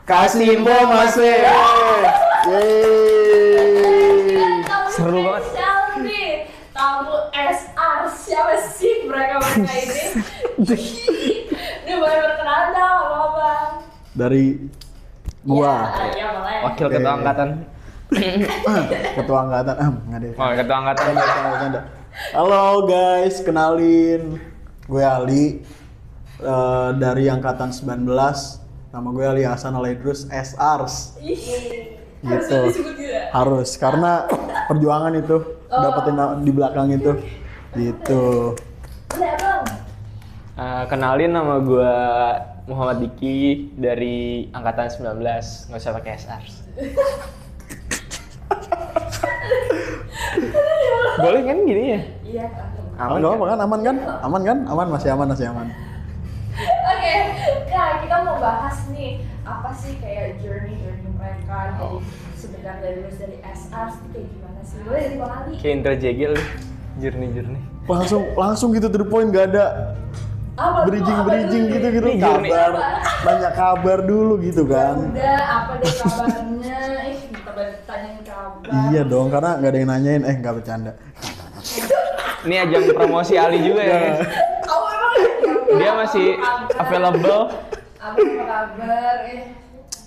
Kasih info Mas W. Yeay. Seru banget. Tamu SR siapa sih mereka ini? Ini boleh berkenalan dong, apa? Dari gua. Ya, boleh. Wakil ketua angkatan. Ketua angkatan. Nggak ada. Oh, ketua angkatan. Bercanda. Halo guys, kenalin. Gue Ali dari angkatan 19. Nama gue Ali Hasan Alaidrus SARS. Harus Gitu. disebut juga. Harus karena perjuangan itu dapetin di belakang itu. Gitu. Boleh, Bang. Kenalin, nama gue Muhammad Diki dari angkatan 19. Nggak usah pakai SR. Boleh kan gini ya? Iya. Aman nggak apa kan? Aman kan? Aman kan? Aman, masih aman. Oke, nah kita mau bahas nih apa sih kayak journey mereka jadi sebenarnya dari SR itu kayak gimana sih? Boleh dari Bang Ali? Kayak interjegel, jernih. Langsung gitu to the point, gak ada Apa bridging gitu Nih, kabar, banyak kabar dulu gitu kan. Udah, apa deh kabarnya? Kita tanyain kabar. Iya dong, karena nggak ada yang nanyain. Nggak bercanda. Ini ajang promosi Ali juga ya. Kamu emang Dia masih available. Apa kabar?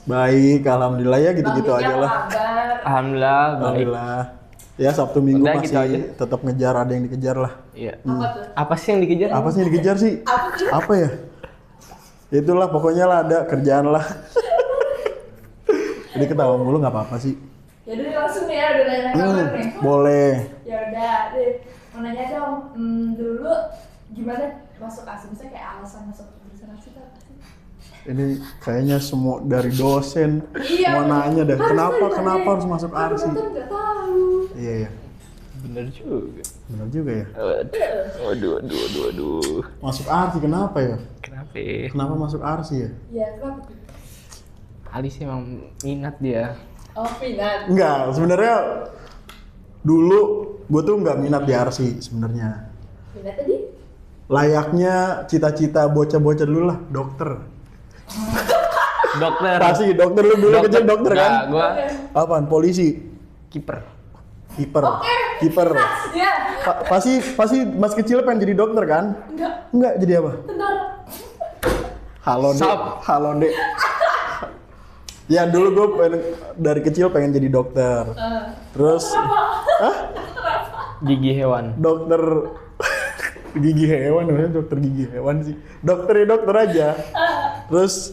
Baik, alhamdulillah ya gitu-gitu Bang Diki aja apa lah. kabar? Alhamdulillah, baik. Alhamdulillah. Ya Sabtu Minggu Udah, masih gitu aja. tetap ngejar, ada yang dikejar lah. Iya. Apa tuh? Apa sih yang dikejar? Apa sih yang dikejar sih? Apa tuh? Apa ya? Itulah pokoknya lah, ada kerjaan lah. Jadi ketawa mulu nggak apa-apa sih. Ya udah langsung nih ya, udah nanya kabar nih. Boleh. Ya udah, deh. Mau nanya dong, dulu gimana masuk ASI? Misalnya kayak alasan masuk jurusan ASI itu apa sih? Ini kayaknya semua dari dosen Iya, mau nanya deh, harus kenapa ditanya. harus masuk Kan ARSI? penonton nggak tahu. Iya. Bener juga. Benar juga ya. Waduh. Masuk ARSI kenapa ya? Kenapa? Kenapa masuk ARSI ya? Iya, kenapa tuh? Ali sih emang minat dia. Oh, minat. Enggak, sebenarnya dulu gue tuh nggak minat di ARSI sebenarnya. Minat tadi? Layaknya cita-cita bocah-bocah dulu lah, dokter. Dokter. Pasti dokter lu dulu kecil dokter kan? Nggak, gua Apaan? Polisi, kiper. kiper, Oke. kiper. Iya. Pasti mas kecil pengen jadi dokter kan? Enggak, jadi apa? Tentara. Halo dek. Ya dulu gue dari kecil pengen jadi dokter. Terus, Gigi hewan. dokter gigi hewan, namanya dokter gigi hewan sih. Dokter ya dokter aja. Terus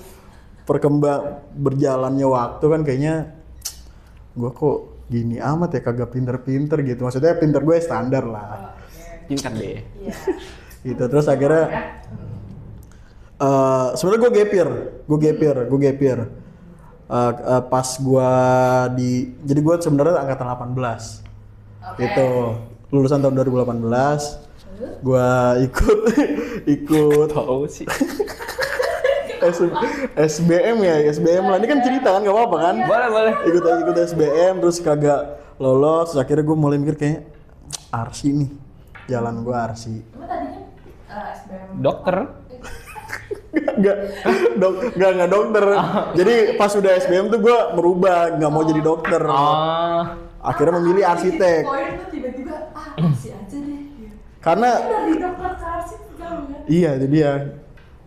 berjalannya waktu kan kayaknya gue kok gini amat ya, kagak pinter-pinter gitu. Maksudnya pinter gue standar lah. Pintar deh. Iya. Gitu. Terus akhirnya sebenarnya gue gap year. Pas gue jadi gue sebenarnya angkatan 18. Oke. Itu lulusan tahun 2018. Gue ikut Tahu sih. SBM lah. Ini kan cerita kan, nggak apa-apa kan? Boleh. Ikut SBM terus kagak lolos. Terus akhirnya gue mulai mikir kayaknya ARSI nih, jalan gue ARSI. Emang tadinya SBM? Dokter. Nggak dokter. Jadi pas udah SBM tuh gue merubah, nggak mau jadi dokter. Oh. Akhirnya memilih arsitek. Poin tuh tiba-tiba ASI aja deh. Karena Dari dokter ke ASI tuh jauh kan? iya, jadi ya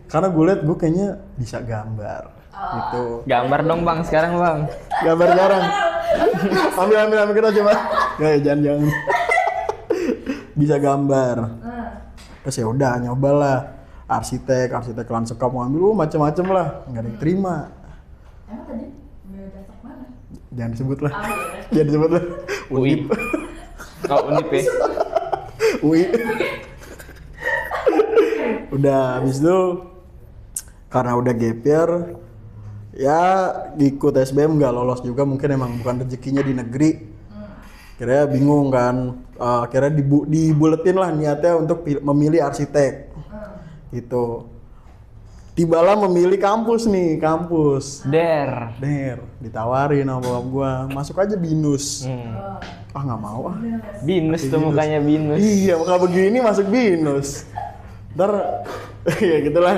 karena gue liat gue kayaknya bisa gambar gitu. Gambar dong bang, sekarang bang. Gambar jarang. ambil kita coba. Nggak ya, jangan. Bisa gambar. Terus ya udah nyobalah arsitek lanskap mau ambil macam-macam lah, nggak ada yang terima. Emang tadi mau daftar mana? Jangan disebut lah. Ya. Jangan disebut lah. UI. Oh Unip ya. UI. Udah habis itu karena udah gap year ya ikut SBM nggak lolos juga, mungkin emang bukan rezekinya di negeri. Akhirnya bingung kan, akhirnya dibuletin lah niatnya untuk memilih arsitek. Gitu. Tibalah memilih kampus. Der. Ditawarin sama bokap gua, masuk aja BINUS. Nggak mau ah. Binus tuh mukanya binus. Iya, muka begini masuk BINUS. Ntar ya gitulah.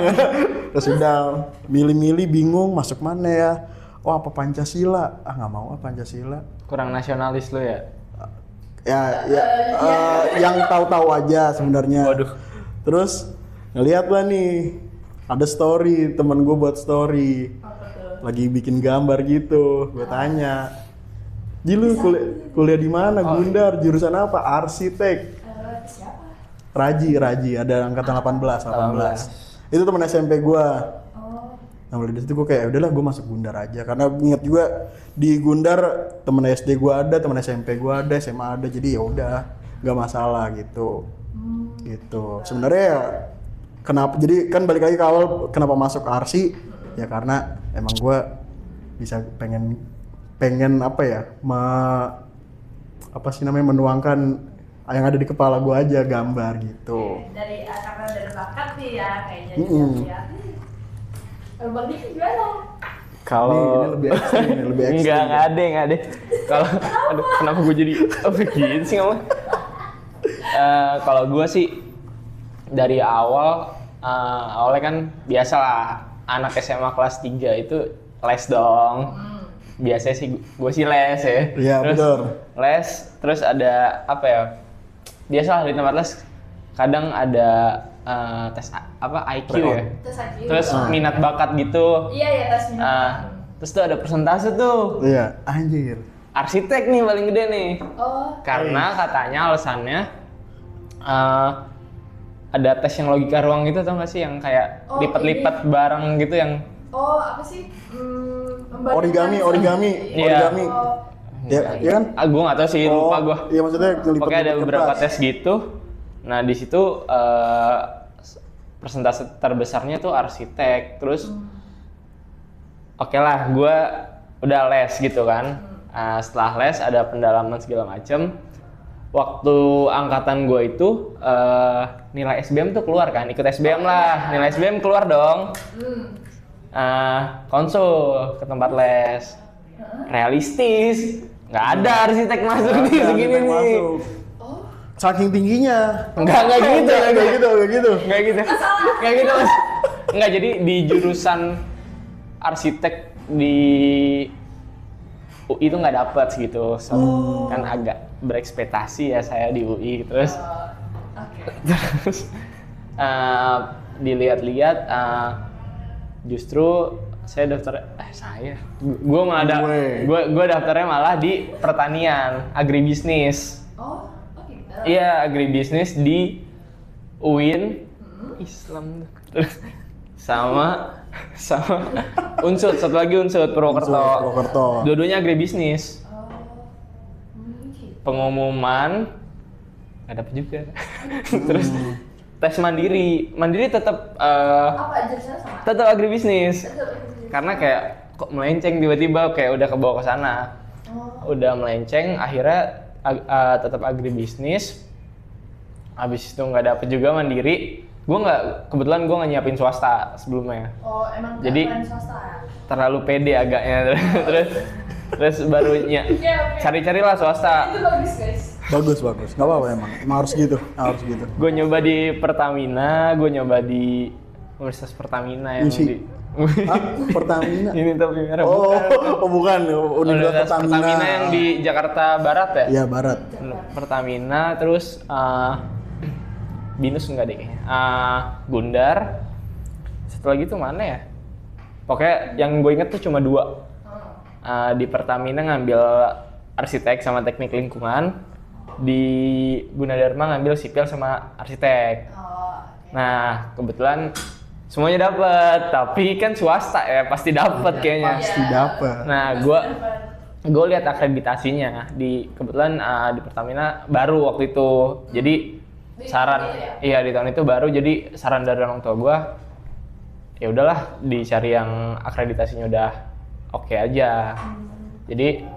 Terus udah milih-milih bingung masuk mana ya. oh apa Pancasila, nggak mau Pancasila. Kurang nasionalis lu ya? Yang tahu-tahu aja sebenarnya. Waduh. Terus ngeliat lah nih, ada story, temen gue buat story, Apa tuh? lagi bikin gambar gitu. Gue tanya, Ji lu kuliah di mana? Gundar, jurusan apa? Arsitek. Siapa? Raji, ada angkatan 18. Itu temen SMP gue. Oh, Nah mulai dari situ gue kayak udahlah gue masuk Gundar aja, karena inget juga di Gundar temen SD gue ada, temen SMP gue ada, SMA ada, jadi ya udah nggak masalah gitu. Gitu. Sebenarnya ya kenapa? Jadi kan balik lagi ke awal kenapa masuk Arsi? Ya karena emang gue bisa pengen apa ya? Apa sih namanya, menuangkan yang ada di kepala gue aja, gambar gitu. karena dari bakat nih ya kayaknya. Ya. Bang Diki gimana? Ini lebih ekstrim, lebih ekstrim. Enggak ada. Kalau aduh, kenapa gue jadi begini sih ngomong? Kalau gue sih dari awalnya kan biasalah anak SMA kelas 3 itu les dong. Biasanya sih gue sih les ya. Iya, betul. Les, terus ada apa ya? Biasalah di tempat les kadang ada tes IQ ya. Tes IQ. Terus minat bakat gitu. Iya ya tes minat. Terus tuh ada persentase tuh. Iya, anjir. Arsitek nih paling gede nih. Oh. Karena katanya alasannya ada tes yang logika ruang gitu, tau gak sih, yang kayak Oh, lipat-lipat barang gitu yang Oh, apa sih? Origami. Iya. Oh, Ya kan? gue nggak tahu sih, lupa gue. Iya, maksudnya ngelipet-lipet Pokoknya ada beberapa kertas. tes gitu. Nah di situ persentase terbesarnya tuh arsitek. Terus oke lah, gue udah les gitu kan. Setelah les ada pendalaman segala macem. Waktu angkatan gue itu nilai SBM tuh keluar kan, ikut SBM lah, nilai SBM keluar dong. Konsul ke tempat les, realistis, nggak ada arsitek masuk di segini nih. Masuk. Saking tingginya. Nggak gitu, Nggak gitu. nggak gitu mas. Nggak, jadi di jurusan arsitek di UI itu nggak dapet gitu, so, kan agak berekspektasi ya saya di UI. Terus terus dilihat-lihat justru saya gue daftarnya malah di pertanian, agribisnis. Oh, gitu. Iya, agribisnis di UIN Islam. Terus sama Unsud, satu lagi Unsud Purwokerto. Dua-duanya agribisnis. Gitu. Pengumuman nggak dapet juga. Terus tes mandiri tetap Apa jurusannya sama? tetap agribisnis. Karena kayak kok melenceng tiba-tiba, kayak udah kebawa ke sana. Udah melenceng, akhirnya tetap agribisnis. Habis itu nggak dapet juga mandiri. Kebetulan gue nggak nyiapin swasta sebelumnya. Oh, emang Jadi keren swasta. terlalu pede agaknya. terus barunya cari-carilah swasta. Itu bagus, guys. Bagus. Nggak apa-apa emang harus gitu. Gue nyoba di Pertamina, gue nyoba di Universitas Pertamina yang Isi. di Pertamina. ini tapi merah bukan. Universitas Pertamina yang di Jakarta Barat ya? Iya, Barat. Pertamina, terus Binus enggak deh kayaknya. Gundar. Satu lagi tuh mana ya? Pokoknya yang gue inget tuh cuma 2. Di Pertamina ngambil arsitek sama teknik lingkungan. Di Gunadarma ngambil sipil sama arsitek. Nah, kebetulan semuanya dapet, tapi kan swasta ya, pasti dapet kayaknya. Pasti dapet. Nah, gue lihat akreditasinya kebetulan di Pertamina baru waktu itu. Jadi iya di tahun itu baru, jadi saran dari orang tua gue, ya udahlah dicari yang akreditasinya udah oke aja. Jadi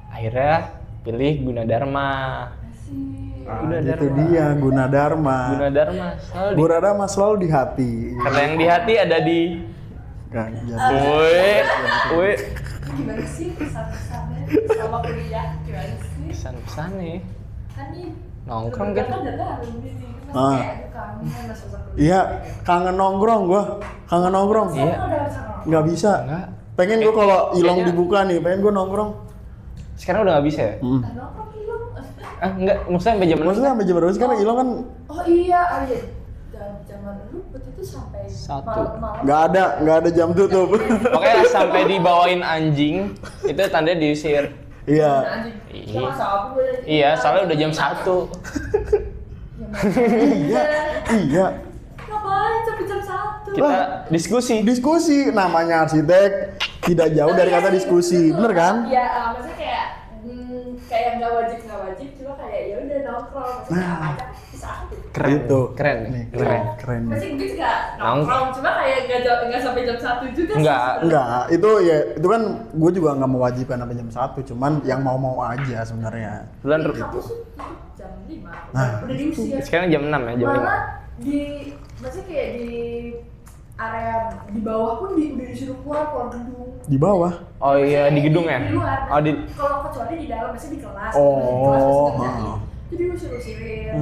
akhirnya pilih Gunadarma. Itu dia Gunadarma. Gunadarma selalu di hati. Karena yang di hati ada di. Woi. Gimana sih pesan-pesannya sama kuliah? Gimana sih? Pesan-pesan nih. Kan nih Nongkrong gitu. Kan udah tahu nih. Kayak kangen masa kuliah. Iya, kangen nongkrong gua. Iya. Nggak bisa. Enggak. Pengen gue kalau Ilong Kayaknya- dibuka nih, pengen gue nongkrong. Sekarang udah nggak bisa ya? Nongkrong belum? Enggak, maksudnya sampai jam 6. Maksudnya sampai jam berapa sih? Karena Ilong kan Oh iya, zaman dulu waktu itu sampai Satu. malam. nggak ada jam tutup. Pokoknya sampai dibawain anjing, itu tandanya diusir. Iya. Anjing. Iya. Ya, masa aku boleh. Iya, soalnya udah jam 1. Iya. Iya. Ngapain sampai jam 1? Kita diskusi. Diskusi namanya arsitek tidak jauh dari kata diskusi, bener kan? Iya, maksudnya kayak kayak nggak wajib, cuma kayak ya udah nongkrong, maksudnya apa aja bisa aja. Keren. Itu. Keren. Nih, Keren. keren. Masih gue juga nongkrong, cuma kayak nggak sampai jam 1 juga sih. Enggak. Enggak, itu kan gue juga nggak mewajibkan sampai jam 1, cuman yang mau aja sebenarnya. Bulan Di kampus tuh jam 5, Nah, udah diusir. sekarang jam 6 ya, jam 5. Malah maksudnya kayak di area di bawah pun udah disuruh keluar gedung. Di bawah. Oh iya, di gedung ya? Di luar. Oh, di Kalau kecuali di dalam, masih di kelas. Oh, masih di kelas masih kerjain. ah. Jadi usir-usirin.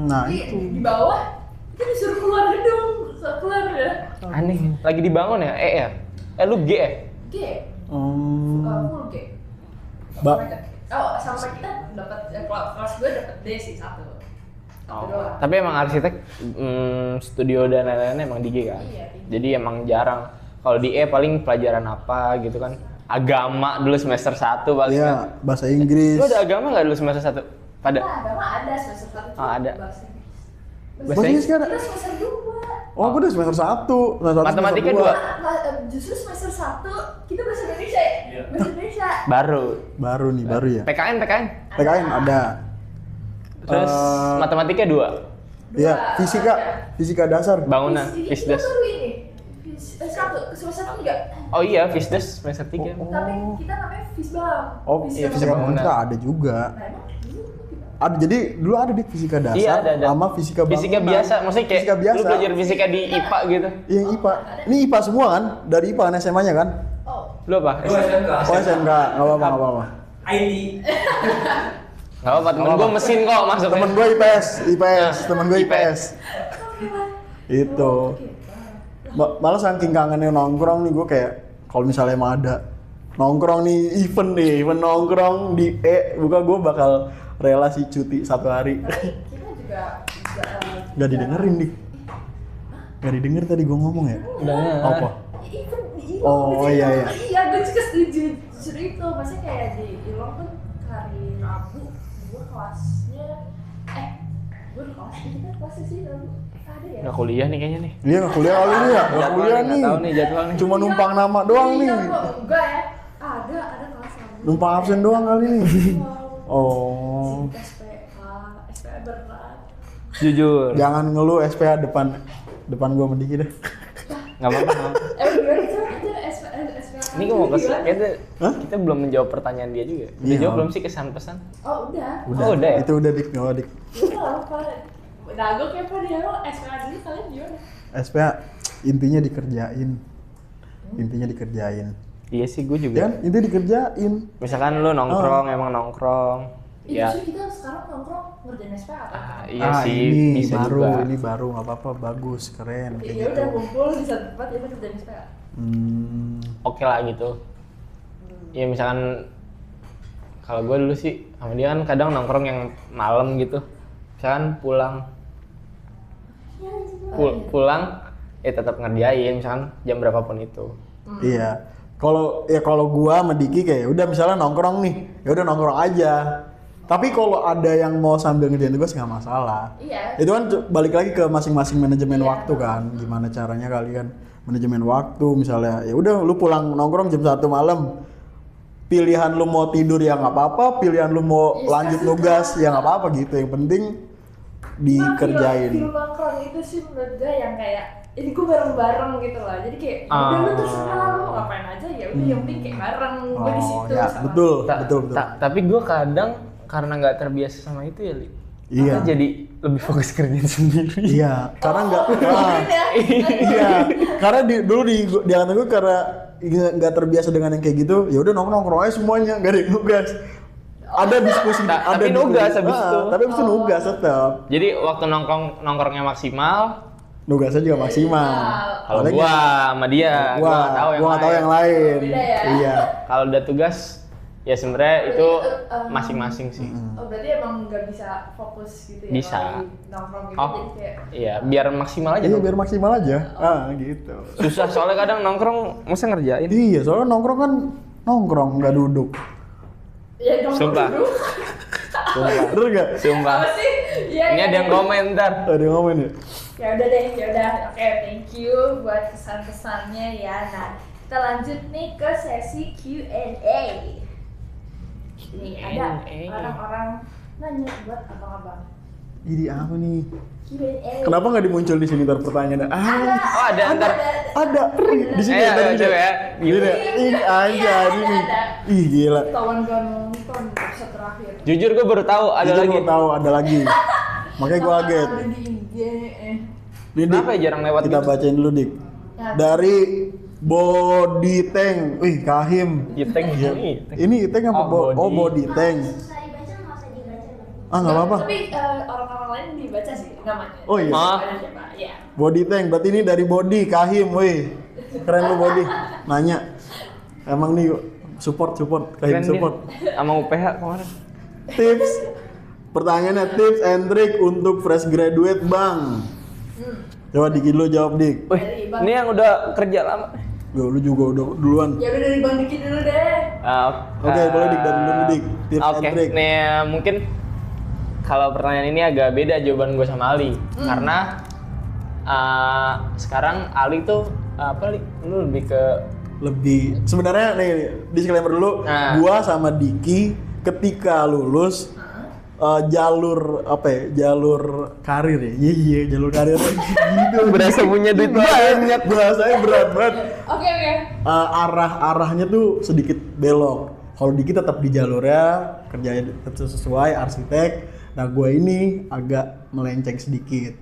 Nah Jadi itu. di bawah itu disuruh keluar gedung, keluar ya. Aneh. Lagi dibangun ya? Ya? Lu G ya? G, Hmm. full G. Ba- Oh, sama kita dapat kelas gue dapat D sih satu. Satu doang. Tapi emang arsitek studio dan lain-lain emang di G kan? Iya, di G. Jadi emang jarang. Kalau di E paling pelajaran apa gitu kan? Agama dulu semester 1 paling kan. Iya, bahasa Inggris. Lu ada agama nggak dulu semester 1? Pada? Nah, agama ada semester 1. Oh, ada. Bahasa Inggris. Bahasa Inggris kan ada? Kita semester 2. Oh, gue udah semester 1. Matematika dua. Justru semester 1 kita bahasa Indonesia ya? Bahasa Indonesia. Baru. Baru ya. PKN. PKN ada. Terus matematika 2. Iya, Dua, fisika dasar. Bangunan, Ini Fisdes. kita baru ini. Satu, semester 3. Oh iya, Fisdes semester 3. Tapi kita namanya Fisbam. Oh, iya, fisika fisika bangunan bangunan. kita ada juga. Nah, emang dulu gimana? Ada, jadi dulu ada di fisika dasar Iya, ada. sama fisika bangunan. Fisika biasa, maksudnya kayak fisika biasa. lu belajar fisika di IPA gitu. Yang IPA. Ini IPA semua kan? Dari IPA kan SMA-nya kan? Oh, Lu apa? Lu SMK. Oh, SMK. Enggak apa-apa. IT. Gak apa-apa, temen gue mesin kok masuknya. Temen gue IPS, temen gue IPS. Itu. oke. Malah saking kangennya nongkrong nih gue kayak kalau misalnya emang ada nongkrong nih event nongkrong di buka gue bakal rela sih cuti 1 hari. Tapi kita juga Gak didengerin dik. Gak didengar tadi gue ngomong ya. Udah. Apa? Event di Ilong. Oh, maksudnya iya, kan- Iya, gue juga setuju. Justru itu, maksudnya kayak di Ilong kan hari Rabu, gue kelasnya gue di kelas, kita kelasnya sih Rabu. Ada ya? Nggak kuliah nih kayaknya nih. Iya gak kuliah kali ini ya? Gak Jadwal kuliah nih, nggak nih. tahu nih jadwal nih. Cuma numpang nama doang nih. Iya, kok enggak ya? Ada kelas Rabu. Numpang absen doang kali nih. Wow. Oh. SPA berat. Jujur. Jangan ngeluh SPA depan gua sama Diki deh. Nggak apa-apa. Gimana sih aja SPA? Ini gue mau kesel, Gimana? kita belum menjawab pertanyaan dia juga. Udah Iya. jawab belum sih kesan-pesan? Oh udah. Oh, udah ya? Itu udah dik, nggak dik. Udah apa? Nah gue kepo nih, emang SPA dulu kalian gimana? SPA intinya dikerjain. Intinya dikerjain. Iya sih, gue Ya juga. kan? Intinya dikerjain. Misalkan lu nongkrong, emang nongkrong. Ya, Justru kita sekarang nongkrong ngerjain SPA kan? iya sih, ini bisa baru, juga. ini baru nggak apa-apa, bagus, keren kayak Ya gitu. udah ngumpul di satu tempat ya udah ngerjain SPA. Oke lah gitu. Ya misalkan kalau gue dulu sih sama dia kan kadang nongkrong yang malam gitu. Misalkan pulang pulang tetap ngerjain misalkan jam berapapun itu. Iya. Kalau gua sama Diki kayak udah misalnya nongkrong nih, ya udah nongkrong aja. Tapi kalau ada yang mau sambil ngerjain tugas nggak masalah. Iya. Itu kan balik lagi ke masing-masing manajemen Iya. waktu kan. Gimana caranya kalian manajemen waktu misalnya ya udah lu pulang nongkrong jam 1 malam. Pilihan lu mau tidur ya nggak apa-apa, pilihan lu mau Iya, lanjut suka-suka. nugas ya nggak apa-apa gitu. Yang penting dikerjain. Film nongkrong itu sih menurut gue yang kayak ini gue bareng-bareng gitu loh. Jadi kayak udah lu terserah lu mau ngapain aja ya udah yang penting kayak bareng gue di Oh situ. ya sama betul, lu. betul. Tapi gue kadang karena nggak terbiasa sama itu ya, Li. Iya. Kita jadi lebih fokus kerjaan sendiri. Iya, karena nggak. Mungkin ya. Iya, karena dulu di angkatan gue karena nggak terbiasa dengan yang kayak gitu, ya udah nongkrong aja semuanya, nggak ada yang nugas. Ada diskusi, ada Tapi nugas diskusi. habis itu. Tapi habis itu nugas tetap. Jadi waktu nongkrongnya maksimal, nugasnya juga maksimal. Kalau Paling gua sama dia, gua nggak tahu yang gua nggak tahu lain. yang lain. Beda ya? Iya. Kalau udah tugas ya sebenarnya itu Berarti, masing-masing sih. Oh berarti emang nggak bisa fokus gitu ya? Bisa. Kalau di nongkrong gitu Oh. jadi kayak Iya, biar maksimal aja. Iya dong. biar maksimal aja. Gitu. Susah soalnya kadang nongkrong masa ngerjain. Iya, soalnya nongkrong kan nongkrong nggak duduk. ya nongkrong Sumpah. dulu. Bener nggak? Sumpah. Apa sih? Iya. Ini ada yang komentar. Ada yang ngomong ya? Ya udah deh, ya udah. Oke, thank you buat kesan-kesannya ya. Nah, kita lanjut nih ke sesi Q&A. Nih ada Q&A. orang-orang nanya buat abang-abang. Ini apa nih? Q&A. Kenapa nggak dimuncul di sini ntar pertanyaannya? Oh, ada ntar. Ada. Di sini ada di sini. coba ya. Gini, ini aja ini. Ih gila. Kawan gak nonton episode terakhir. Jujur gue baru tahu ada Jujur lagi. gua tahu ada lagi. Makanya gua kaget. Ada di IG. Nih, Dik, Kenapa ya jarang lewat kita gitu? bacain dulu, Dik. Ya. Dari Body Tank. Wih, Kahim. Iteng Iya. ini. Ini Tank apa? Oh, Body Tank. Susah dibaca nggak usah dibaca. Ah, nggak apa-apa. Tapi orang-orang lain dibaca sih namanya. Oh, iya. Ah. Iya. Body Tank. Berarti ini dari Body Kahim, wih. Keren lu Body. Nanya. Emang nih support Kahim Keren dia. support. Sama UPH kemarin. Tips. Pertanyaannya tips and trick untuk fresh graduate, Bang. Coba Diki dulu jawab, Dik. Wih, Dari Bang. ini yang udah kerja lama. Yo, lu juga udah duluan. Ya udah dari Bang Diki dulu deh. Oke, boleh Dik dari dulu, Dik. Tips Oke, and trick. nih mungkin kalau pertanyaan ini agak beda jawaban gue sama Ali. Karena sekarang Ali tuh apa, Li? Lu lebih ke Lebih sebenarnya nih disclaimer dulu, Nah. gua sama Diki ketika lulus jalur apa ya? Jalur karir ya. Iya, jalur karir gitu. berasa punya duit banyak. Bahasanya berat banget. Oke. Arahnya tuh sedikit belok. Kalau Diki tetap di jalurnya kerjanya tetap sesuai arsitek. Nah, gua ini agak melenceng sedikit.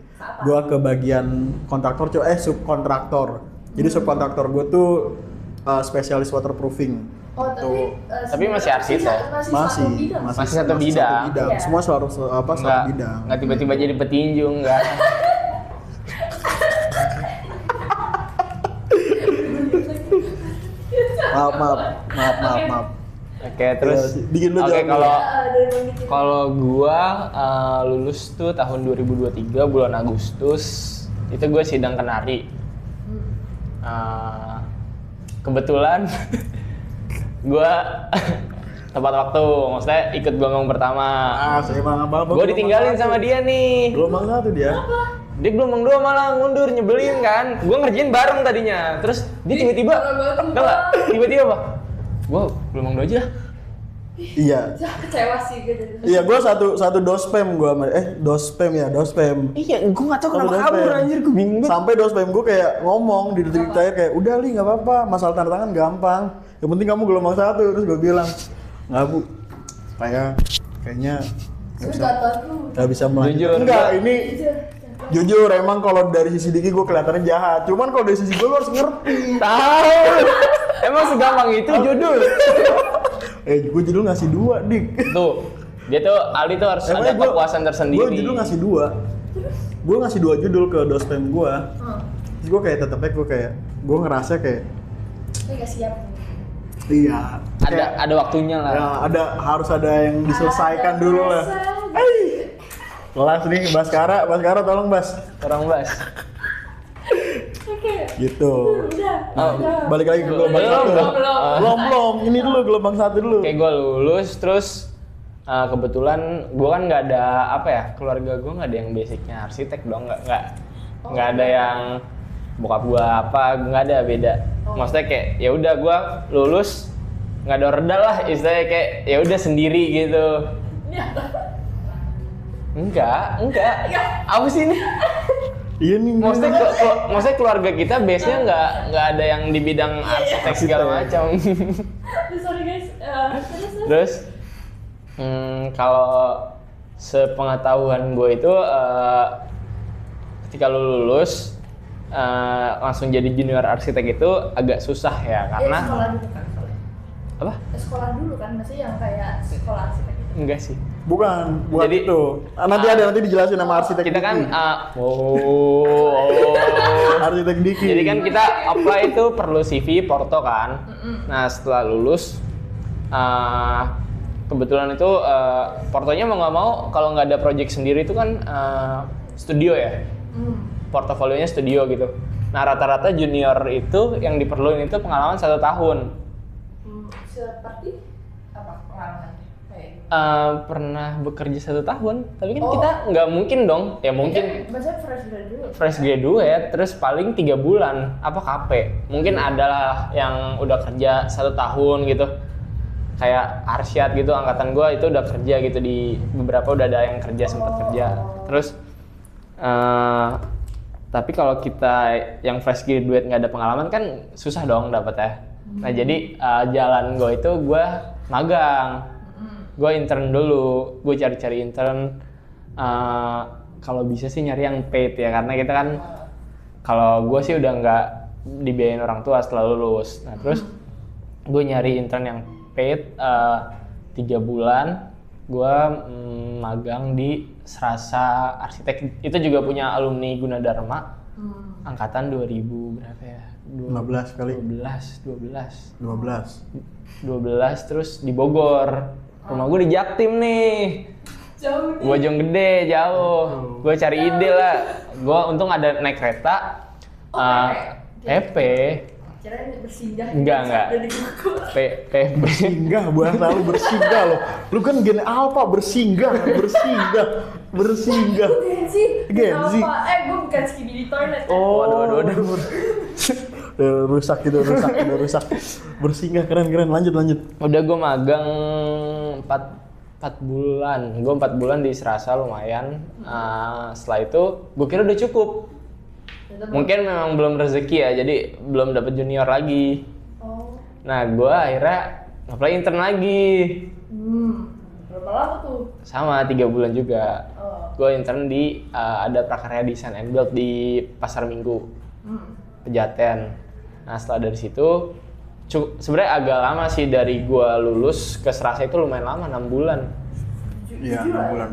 Gua ke bagian kontraktor, subkontraktor. Jadi subkontraktor gua tuh spesialis waterproofing. Oh, Tuh. Tapi masih arsitek. Masih satu bidang. Masih satu bidang. Iya. Semua satu Nggak, bidang. nggak tiba-tiba jadi petinju, enggak. Maaf. Oke, terus Ya, bikin lu oke jawab kalau Dari Bang Diki. kalau gua lulus tuh tahun 2023 bulan Agustus, itu gue sidang kenari. Kebetulan gua tepat waktu, maksudnya ikut gelombang pertama. Saya emang apa? Gue ditinggalin sama dia nih. Gelombang satu dia. Dia gelombang 2 malah mundur, nyebelin kan. Gue ngerjain bareng tadinya. Terus dia tiba-tiba, enggak, tiba-tiba apa? Gue gelombang 2 aja. Iya. Kecewa sih gue jadi. Iya, gua satu dospem gua sama dospem. Iya, gue nggak tahu Satu kenapa dospem. kabur anjir, gue bingung banget. Sampai dospem gua kayak ngomong di detik terakhir kayak udah Li nggak apa-apa, masalah tanda tangan gampang. Yang penting kamu gelombang 1. Terus gua bilang nggak Bu, kayaknya nggak bisa melanjutkan. Jujur. Enggak, ini jujur emang kalau dari sisi Diki gua kelihatannya jahat. Cuman kalau dari sisi gua lu harus ngerti. Tahu. Emang segampang itu judul. Gua judul ngasih 2, Dik. Tuh, dia tuh Ali tuh harus ada kepuasan tersendiri. Gue judul ngasih 2. Gue ngasih 2 judul ke dospem gue. Terus gue kayak tetepnya gue ngerasa kayak Saya nggak siap. iya. Ada waktunya lah. Ya, harus ada yang diselesaikan dulu lah. Kelas nih, Baskara tolong Bas. Orang Bas. Oke. Gitu. Udah. Balik lagi ke gelombang Belum, 1. belum. Belum. Ini dulu gelombang 1 dulu. Kayak gue lulus, terus kebetulan gue kan nggak ada apa ya, keluarga gue nggak ada yang basicnya arsitek dong, nggak ada yang bokap gue apa, nggak ada, beda. Maksudnya kayak ya udah gue lulus nggak ada ordal lah, istilahnya kayak ya udah sendiri gitu. Enggak. Apa sih ini? Iya nih. Maksudnya keluarga kita base-nya nggak ada yang di bidang arsitek segala macam. Sorry guys. Terus kalau sepengetahuan gue itu ketika lu lulus langsung jadi junior arsitek itu agak susah ya, karena sekolah dulu kan soalnya. apa? Sekolah dulu kan, maksudnya yang kayak sekolah arsitek itu. Enggak sih. Bukan, buat Jadi, itu. Nanti dijelasin sama arsitek. Kita kan Diki. Arsitek Diki. Jadi kan kita apply itu perlu CV, porto kan. Nah setelah lulus, kebetulan itu portonya mau nggak mau kalau nggak ada project sendiri itu kan studio ya. Portofolionya studio gitu. Nah rata-rata junior itu yang diperluin itu pengalaman 1 tahun. Seperti apa pengalamannya? Pernah bekerja 1 tahun, tapi kan kita nggak mungkin dong. Ya mungkin Maksudnya fresh graduate, terus paling 3 bulan apa KP. Mungkin adalah yang udah kerja 1 tahun gitu. Kayak Arsyad gitu, angkatan gue itu udah kerja gitu di beberapa udah ada yang kerja sempat kerja. Terus tapi kalau kita yang fresh graduate nggak ada pengalaman kan susah dong dapetnya. Nah jadi jalan gue itu gue magang, gue intern dulu, gue cari-cari intern. Kalau bisa sih nyari yang paid ya karena kita kan kalau gue sih udah nggak dibiayain orang tua setelah lulus. Nah terus gue nyari intern yang paid 3 bulan. Gue magang di Serasa Arsitek, itu juga punya alumni Gunadarma, angkatan 2000 berapa ya? 15 kali. 12 terus di Bogor. Rumah gue di Jaktim nih. jauh nih. Bojonggede jauh. Gue cari ide lah. Gue untung ada naik kereta. PP. Kirain bersinggah. Enggak. Udah di Bogor. PB. Singgah, bahasa lu bersinggah loh. Lu kan gen alpha bersinggah. Gen Z. Gen Z. Gue bukan Skibidi Toilet. Oh, Waduh. Udah rusak. Bersinggah keren. Lanjut. Udah gue magang 4 bulan. Gue 4 bulan di Serasa lumayan. Setelah itu gue kira udah cukup. Mungkin memang belum rezeki ya, jadi belum dapet junior lagi. Nah, gue akhirnya apply intern lagi. Berapa lama tuh? Sama 3 bulan juga. Gue intern di ada prakarya desain and build di Pasar Minggu, Pejaten. Nah, setelah dari situ sebenarnya agak lama sih dari gue lulus ke Serasa itu lumayan lama, 6 bulan. Iya, 6 bulan.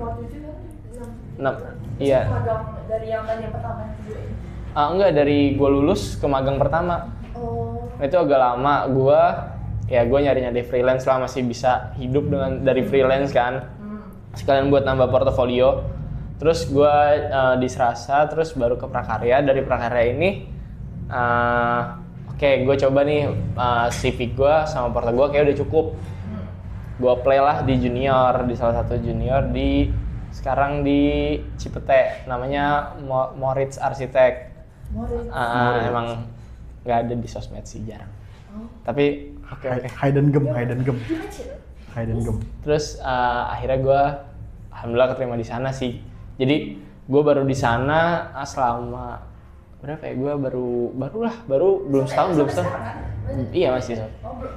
6, iya. Magang dari yang tadi yang pertama yang kedua ini. Enggak, dari gue lulus ke magang pertama. Itu agak lama. Gue nyari freelance lah, masih bisa hidup dari freelance kan. Sekalian buat nambah portofolio. Terus gue di Serasa, terus baru ke prakarya. Dari prakarya ini, gue coba nih CV gue sama porto gue kayak udah cukup. Gue apply lah di junior, di salah satu junior sekarang di Cipete, namanya Moritz Arsitek. Emang nggak ada di sosmed sih, jarang. Tapi Hidden gem. Terus akhirnya gue alhamdulillah keterima di sana sih. Jadi gue baru di sana selama berapa ya? Gue baru belum setahun. Iya masih.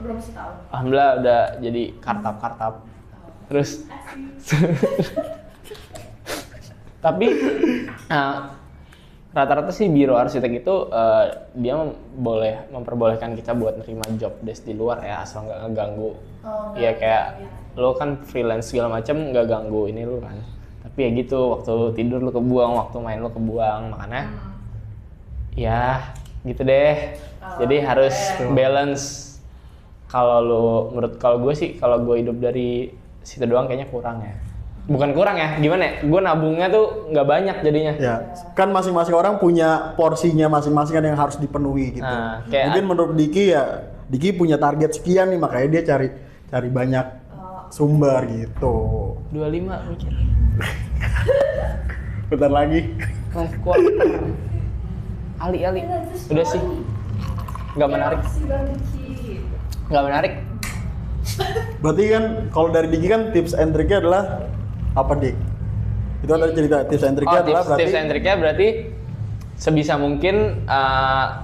Belum setahun. Alhamdulillah udah jadi kartap. Terus tapi rata-rata sih biro arsitek itu dia boleh memperbolehkan kita buat nerima job desk di luar ya, asal nggak ngeganggu. Iya kayak lo kan freelance segala macam nggak ganggu ini lo kan. Tapi ya gitu, waktu tidur lo kebuang, waktu main lo kebuang, makanya ya gitu deh. Jadi harus balance. Kalau gue sih kalau gue hidup dari situ doang kayaknya kurang ya. Bukan kurang ya, gimana ya? Gue nabungnya tuh nggak banyak jadinya. Ya, kan masing-masing orang punya porsinya masing-masing kan yang harus dipenuhi gitu. Mungkin menurut Diki punya target sekian nih, makanya dia cari banyak sumber gitu. 25 mikir. Bentar lagi. Life quarter. Ali. Udah sih. Nggak menarik. Nggak menarik. Berarti kan kalau dari Diki kan tips and triknya adalah apa, Dik? Itu ada cerita tips and triknya adalah berarti tips and triknya berarti sebisa mungkin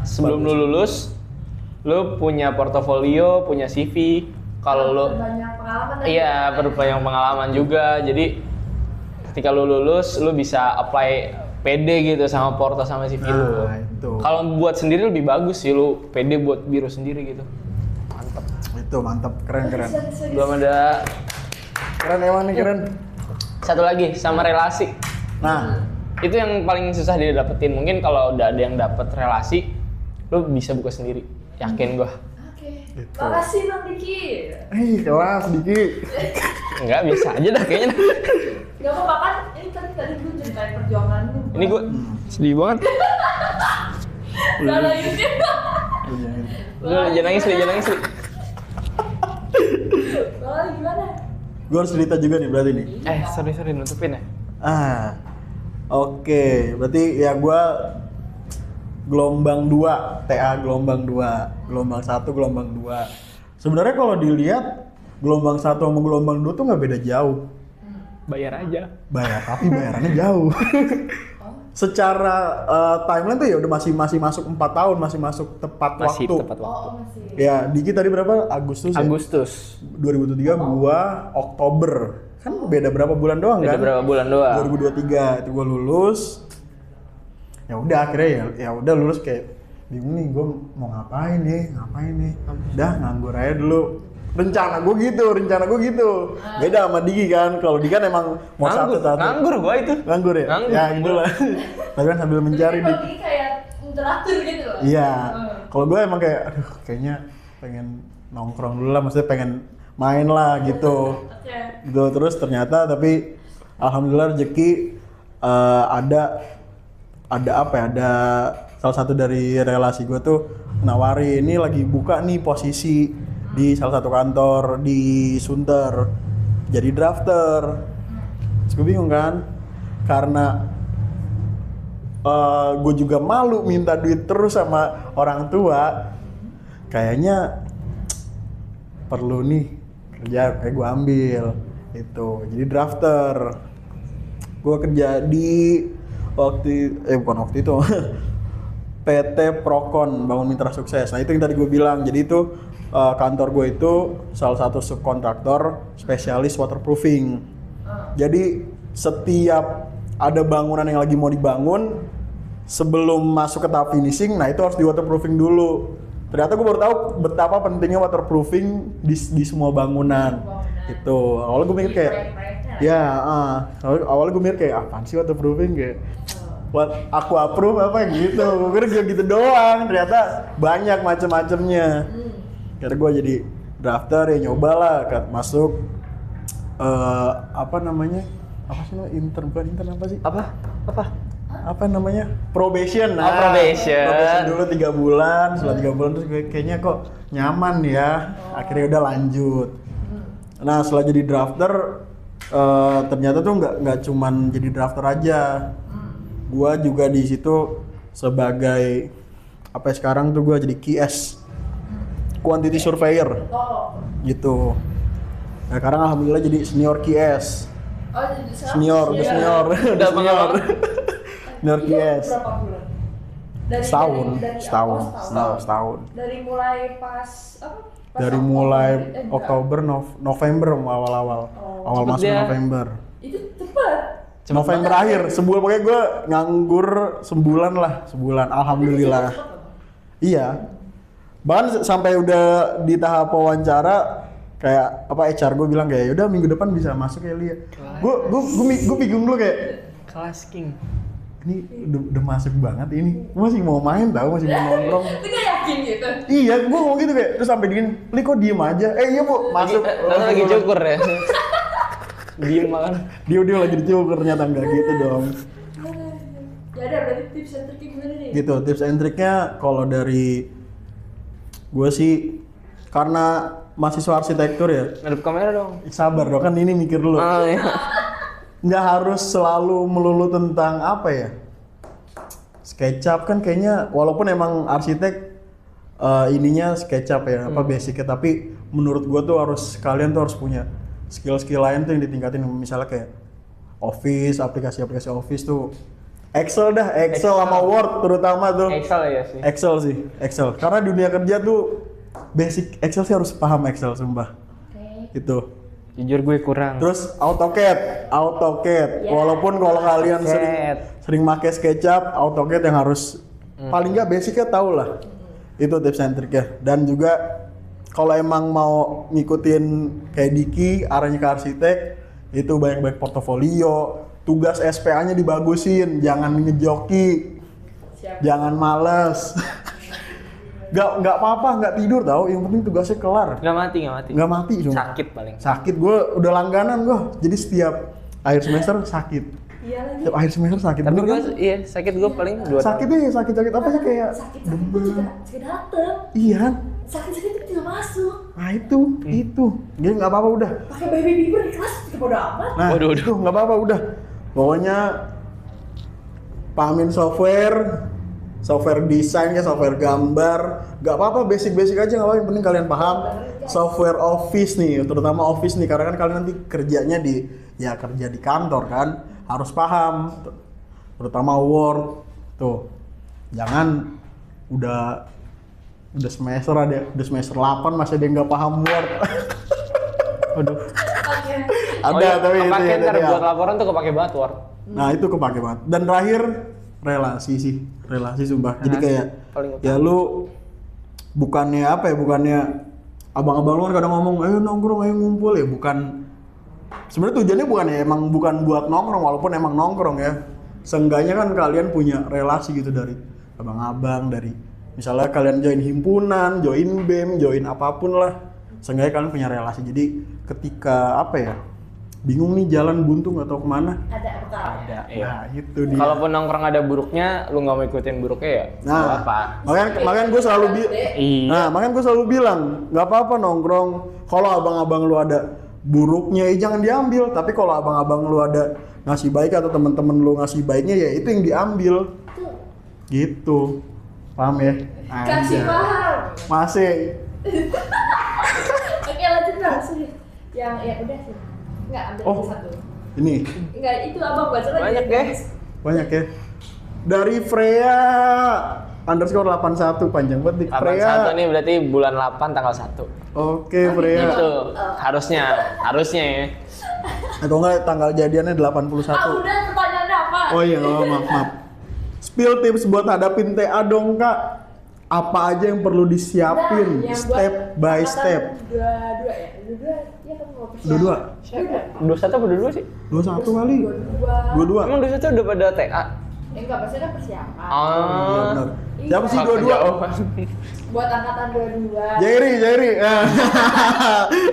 sebelum lu lulus lu punya portofolio, punya CV. Kalau lu banyak pengalaman. iya, perlu banyak pengalaman juga. Jadi ketika lu lulus lu bisa apply PD gitu sama porto sama CV lu. itu. Kalau buat sendiri lebih bagus sih, lu PD buat biro sendiri gitu. Mantap. Itu mantap, keren. Belum ada Keren emang nih, keren. Satu lagi sama relasi. Nah, Itu yang paling susah didapetin. Mungkin kalau udah ada yang dapet relasi, lu bisa buka sendiri. Yakin gua. Oke. Gitu. Makasih Bang Diki. Kelas Diki. Enggak bisa aja dah kayaknya. Gak apa-apa kan, ini tadi gue ceritain perjuangan lu. Ini gua sedih banget. Gak lanjutin. Lu jangan nangis, jangan nangis. Bang, gimana? Gue harus cerita juga nih berarti nih. Sorry nutupin ya. Oke, berarti ya gue gelombang 2, TA gelombang 2, gelombang 1, gelombang 2. Sebenarnya kalau dilihat gelombang 1 sama gelombang 2 tuh nggak beda jauh. Bayar aja. Tapi bayarannya jauh. Secara timeline tuh ya udah masih masuk 4 tahun, masih masuk tepat Masih waktu. tepat waktu. Masih. Ya, Diki tadi berapa? Agustus ya? Agustus. 2023, gua Oktober. Kan beda berapa bulan doang Beda kan? berapa bulan doang. 2023 itu gua lulus. Ya udah akhirnya ya udah lulus kayak bingung nih gua mau ngapain nih. Udah nganggur aja dulu. Rencana gua gitu. Beda sama Diki kan. Kalau Diki kan emang mau satu-satu. Nganggur gua itu. Nganggur ya? Nganggur. Ya gitu lah. Tapi kan sambil mencari Jadi Dik. Bang Diki kayak teratur gitu loh. Iya. Kalau gue emang kayak aduh kayaknya pengen nongkrong dulu lah, maksudnya pengen main lah gitu. Oke. Gitu terus ternyata tapi alhamdulillah rezeki ada salah satu dari relasi gue tuh nawari ini lagi buka nih posisi di salah satu kantor di Sunter jadi drafter. Terus gue bingung kan karena gue juga malu minta duit terus sama orang tua, kayaknya perlu nih kerja kayak gue ambil itu jadi drafter. Gue kerja di bukan waktu itu PT Procon Bangun Mitra Sukses. Nah itu yang tadi gue bilang, jadi itu kantor gue itu salah satu subkontraktor spesialis waterproofing. Jadi setiap ada bangunan yang lagi mau dibangun, sebelum masuk ke tahap finishing, nah itu harus di waterproofing dulu. Ternyata gue baru tahu betapa pentingnya waterproofing di semua bangunan. Itu awalnya gue mikir kayak, awalnya gue mikir kayak apaan sih waterproofing kayak, aku approve apa gitu. Gue kira gitu doang. Ternyata banyak macam-macamnya. Karena gue jadi drafter ya nyoba lah masuk intern apa sih? Apa namanya? Probation. Nah, probation dulu 3 bulan, setelah 3 bulan terus kayaknya kok nyaman ya. Akhirnya udah lanjut. Nah, setelah jadi drafter ternyata tuh nggak cuman jadi drafter aja. Gua juga di situ sebagai sekarang tuh gua jadi QS. Quantity surveyor. Gitu. Nah, sekarang alhamdulillah jadi senior QS. Senior. Senior QS. Berapa bulan? Setahun. Dari mulai pas Dari mulai Oktober, November awal masuk Cepet ya. November. Itu cepet. November akhir, sebulan pokoknya gue nganggur sebulan, alhamdulillah. Iya. Bahkan sampai udah di tahap wawancara kayak HR gue bilang kayak udah minggu depan bisa masuk ya Lia. Gue bingung dulu kayak Kelas king. ini udah masuk banget ini. Gue masih mau main masih mau nongkrong. Itu gak yakin gitu. Iya, gue ngomong gitu kayak terus sampai dingin, Li kok diem aja? Iya Bu, masuk. Lagi cukur ya. Diem makan. Dia lagi dicukur ternyata enggak gitu dong. Ya ada berarti tips and triknya gimana nih? Gitu, tips and triknya kalau dari gue sih karena mahasiswa arsitektur ya. Ngadep kamera dong. Sabar dong, kan ini mikir dulu. Iya. Nggak harus selalu melulu tentang SketchUp kan kayaknya walaupun emang arsitek ininya SketchUp ya, basicnya, tapi menurut gue tuh kalian tuh harus punya skill-skill lain tuh yang ditingkatin, misalnya kayak Office, aplikasi-aplikasi Office tuh Excel sama Word terutama tuh. Excel ya sih. Excel. Karena dunia kerja tuh basic Excel sih harus paham Excel sumpah. Itu. Jujur gue kurang. Terus AutoCAD. Walaupun kalau kalian sering pakai SketchUp, AutoCAD yang harus paling nggak basicnya tahu lah. Itu tips and triknya. Dan juga kalau emang mau ngikutin kayak Diki arahnya ke arsitek itu banyak-banyak portofolio, tugas SPA-nya dibagusin, jangan ngejoki, Siap. jangan males. Nggak apa-apa, nggak tidur tau, yang penting tugasnya kelar. Nggak mati. Nggak mati cuma. Sakit paling. Sakit, gue udah langganan gue, jadi setiap akhir semester sakit. Iya lagi. Setiap akhir semester sakit. Tapi Bener gue kan? iya sakit gue paling 2 tahun. Sakitnya ya sakit apa sih kayak sakit itu juga dateng. iya kan? Sakit itu tidak masuk. Nah itu. Jadi nggak apa-apa udah. Pakai baby beaver di kelas juga bodo amat. Nah Waduh. itu nggak apa-apa udah. Pokoknya pahamin software desain ya, software gambar, nggak apa-apa, basic aja nggak apa-apa, yang penting kalian paham software office nih, terutama office nih, karena kan kalian nanti kerjanya kerja di kantor kan, harus paham, terutama Word tuh, jangan udah semester 8 masih ada yang nggak paham Word. Waduh. Oke. Ada tapi itu kepake ya, ntar tapi ya. buat laporan tuh kepake banget Word. Nah itu kepake banget. Dan terakhir relasi sumpah. Jadi kayak paling utama. ya lu bukannya abang-abang lu kan kadang ngomong ayo nongkrong, ayo ngumpul ya, bukan. Sebenarnya tujuannya bukan buat nongkrong, walaupun emang nongkrong ya. Seenggaknya kan kalian punya relasi gitu dari abang-abang, dari misalnya kalian join himpunan, join BEM, join apapun lah. Seenggaknya kalian punya relasi. Jadi ketika bingung nih jalan buntu nggak tahu kemana. Ada bekal. Ada, iya. Nah itu dia. Kalaupun nongkrong ada buruknya, lu nggak mau ikutin buruknya ya nggak Nah, apa. makanya gue selalu Iya. Nah, makanya gue selalu bilang, nggak apa-apa nongkrong. Kalau abang-abang lu ada buruknya, jangan diambil. Tapi kalau abang-abang lu ada ngasih baik atau teman-teman lu ngasih baiknya, ya itu yang diambil. Gitu, paham ya? Kasih Anjay. paham. Masih. Oke lanjut langsung. Yang udah sih. Enggak ambil Oh. satu. Ini Enggak itu abang baca lagi. Banyak ya. banyak ya. Dari Freya _81 panjang banget nih. 81 nih berarti bulan 8 tanggal 1. Oke, Freya. Itu harusnya ya. Atau enggak tanggal jadiannya 81. Udah pertanyaannya apa? Oh iya, maaf. Spill tips buat hadapin TA dong, Kak. Apa aja yang perlu disiapin Nah, yang step buat by angkatan step? Dua ya. Ya kan mau persiapan. Dua-dua. 21 apa 22 sih? 21 kali. Dua. Emang 21 udah pada TA? Enggak, pasti kan persiapan. Iya, Oh. benar. Siapa sih dua-dua? Kejauhan. Buat angkatan 22. Jerry.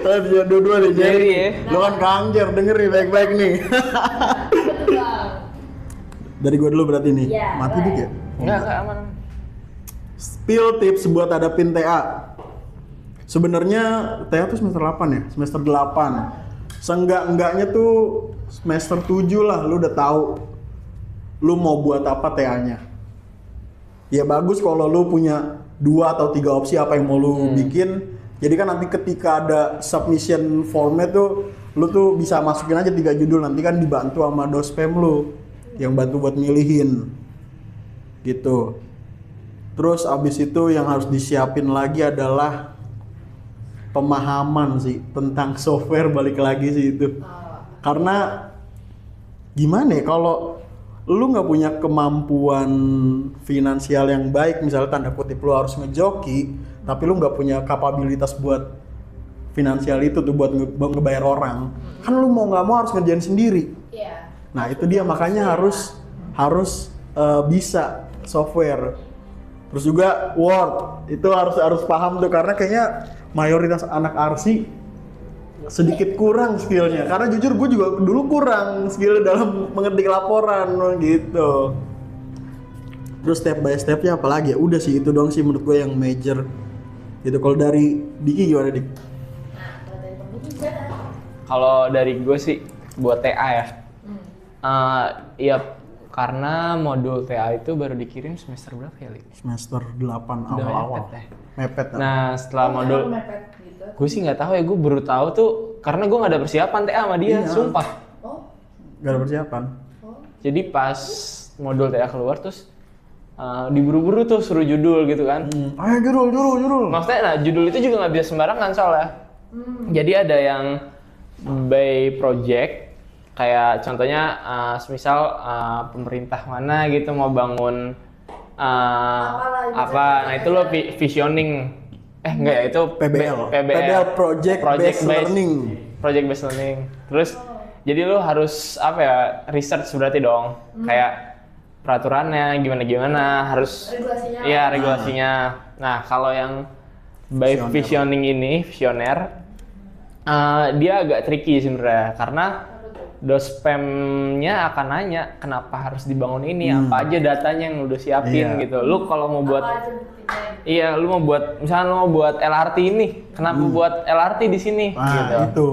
Oh, dia dua-dua nih, Jerry. Jerry ya. Lo kan Kangjer, dengerin baik-baik nih. Betul bang. Dari gua dulu berarti nih. Iya, Mati boleh. dik ya? Enggak aman. Spill tips buat hadapin TA. Sebenarnya TA tuh semester 8 ya, semester 8. Seenggak-enggaknya tuh semester 7 lah lu udah tahu lu mau buat apa TA-nya. Ya bagus kalau lu punya 2 atau 3 opsi apa yang mau lu bikin. Jadi kan nanti ketika ada submission format tuh lu tuh bisa masukin aja 3 judul, nanti kan dibantu sama dospem lu yang bantu buat milihin. Gitu. Terus abis itu yang harus disiapin lagi adalah pemahaman sih tentang software, balik lagi sih itu. Karena gimana ya kalau lu nggak punya kemampuan finansial yang baik, misalnya tanda kutip lu harus ngejoki, tapi lu nggak punya kapabilitas buat finansial itu tuh buat ngebayar orang, kan lu mau nggak mau harus ngerjain sendiri. Iya. Nah itu dia makanya harus bisa software. Terus juga Word itu harus paham tuh, karena kayaknya mayoritas anak arsi sedikit kurang skillnya. Karena jujur gue juga dulu kurang skill dalam mengetik laporan gitu. Terus step by stepnya apalagi ya? Udah sih itu doang sih menurut gue yang major. Gitu. Kalau dari Diki gimana Dik? Nah, kalau dari kamu gimana? Kalau dari gue sih buat TA ya. Iya, karena modul TA itu baru dikirim semester berapa ya, Li? Semester 8 Udah awal-awal. mepet ya. Mepet. Nah, setelah Oh, modul kamu mepet gitu. gue sih nggak tahu ya, gue baru tahu tuh karena gue nggak ada persiapan TA sama dia, Iya. sumpah. Oh, Gak ada persiapan. Jadi pas modul TA keluar terus diburu-buru tuh suruh judul gitu kan. Ayo judul. Maksudnya nah judul itu juga nggak bisa sembarangan soalnya. Jadi ada yang by project, kayak contohnya semisal pemerintah mana gitu mau bangun Apalah, apa, nah itu lo visioning Enggak ya, itu PBL. PBL, Project Based Learning. Project based learning. Terus jadi lu harus apa ya, research berarti dong. Kayak peraturannya gimana harus Regulasinya. iya regulasinya. Nah, kalau yang by visioning ini, visioner dia agak tricky sebenarnya karena dospemnya akan nanya kenapa harus dibangun ini, apa aja datanya yang udah siapin Iya. gitu. Lu kalau mau buat Apa aja buktinya? iya, lu mau buat misalnya lu mau buat LRT ini, kenapa buat LRT di sini gitu. Itu.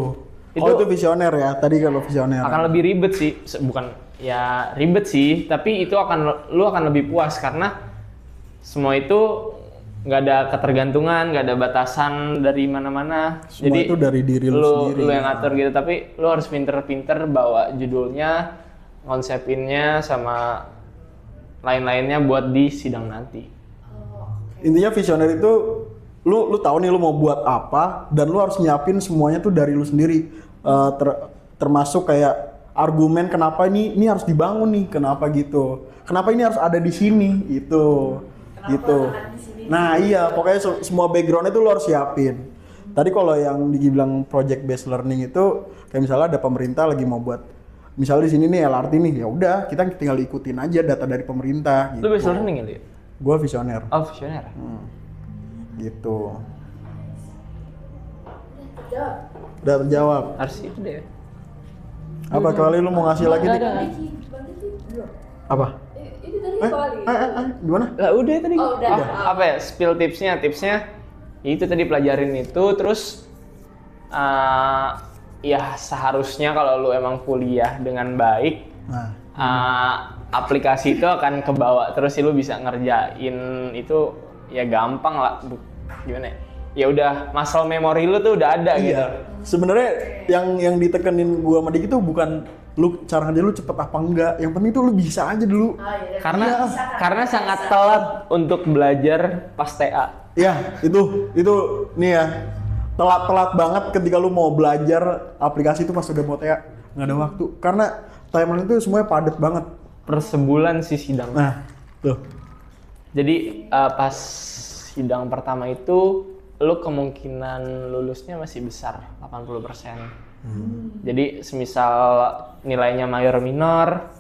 Oh, itu visioner ya. Tadi kalau visioner. Akan lebih ribet sih, bukan ya ribet sih, tapi itu lu akan lebih puas karena semua itu nggak ada ketergantungan, nggak ada batasan dari mana-mana. Semua Jadi itu dari diri lu sendiri. Lu yang ngatur gitu, tapi lu harus pinter-pinter bawa judulnya, konsepinnya sama lain-lainnya buat di sidang nanti. Intinya visioner itu lu tahu nih lu mau buat apa dan lu harus nyiapin semuanya tuh dari lu sendiri. Termasuk kayak argumen kenapa ini harus dibangun nih, kenapa gitu. Kenapa ini harus ada di sini itu. Kenapa Gitu. akan di sini? Nah, iya, pokoknya semua background itu lu harus siapin. Tadi kalau yang dibilang project based learning itu kayak misalnya ada pemerintah lagi mau buat misalnya di sini nih LRT nih, ya udah kita tinggal ikutin aja data dari pemerintah gitu. Lu based learning ya, Li? Gua visioner. Oh, visioner. Gitu. Jawab. Udah terjawab. Harus itu deh. Apa kali lu mau ngasih lagi nih? Ada. Bang Diki, belum. Apa? Ini tadi kali. Gimana? Lah udah tadi. Oh, udah. Apa ya? Spill tipsnya ya itu tadi pelajarin itu terus ya seharusnya kalau lu emang kuliah dengan baik Nah, aplikasi itu akan kebawa terus sih lu bisa ngerjain itu ya gampang lah. Gimana ya? Ya udah muscle memory lu tuh udah ada gitu. iya. Sebenarnya yang ditekenin gua sama Dik itu bukan lu cara kerja lu cepet apa enggak. Yang penting tuh lu bisa aja dulu. Iya. Karena sangat telat untuk belajar pas TA. Ya, itu nih ya. Telat banget ketika lu mau belajar aplikasi itu pas udah mau TA. Nggak ada waktu. Karena timeline itu semuanya padat banget. Per sebulan sih sidang. Nah, tuh. Jadi pas sidang pertama itu lu kemungkinan lulusnya masih besar 80%. Jadi semisal nilainya mayor minor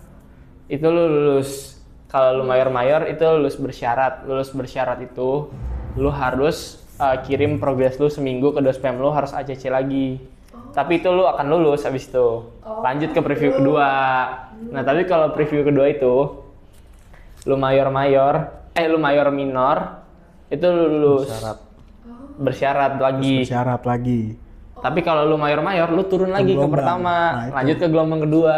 itu lu lulus. Kalau lu mayor itu lulus bersyarat. Lulus bersyarat itu lu harus kirim progres lu seminggu ke dospem lu, harus ACC lagi. Tapi itu lu akan lulus habis itu. Lanjut ke preview kedua. Nah, tapi kalau preview kedua itu lu mayor minor itu lu lulus bersyarat lagi. Bersyarat lagi. Tapi kalau lu mayor lu turun lagi ke gelombang. pertama, Nah, itu. lanjut ke gelombang kedua.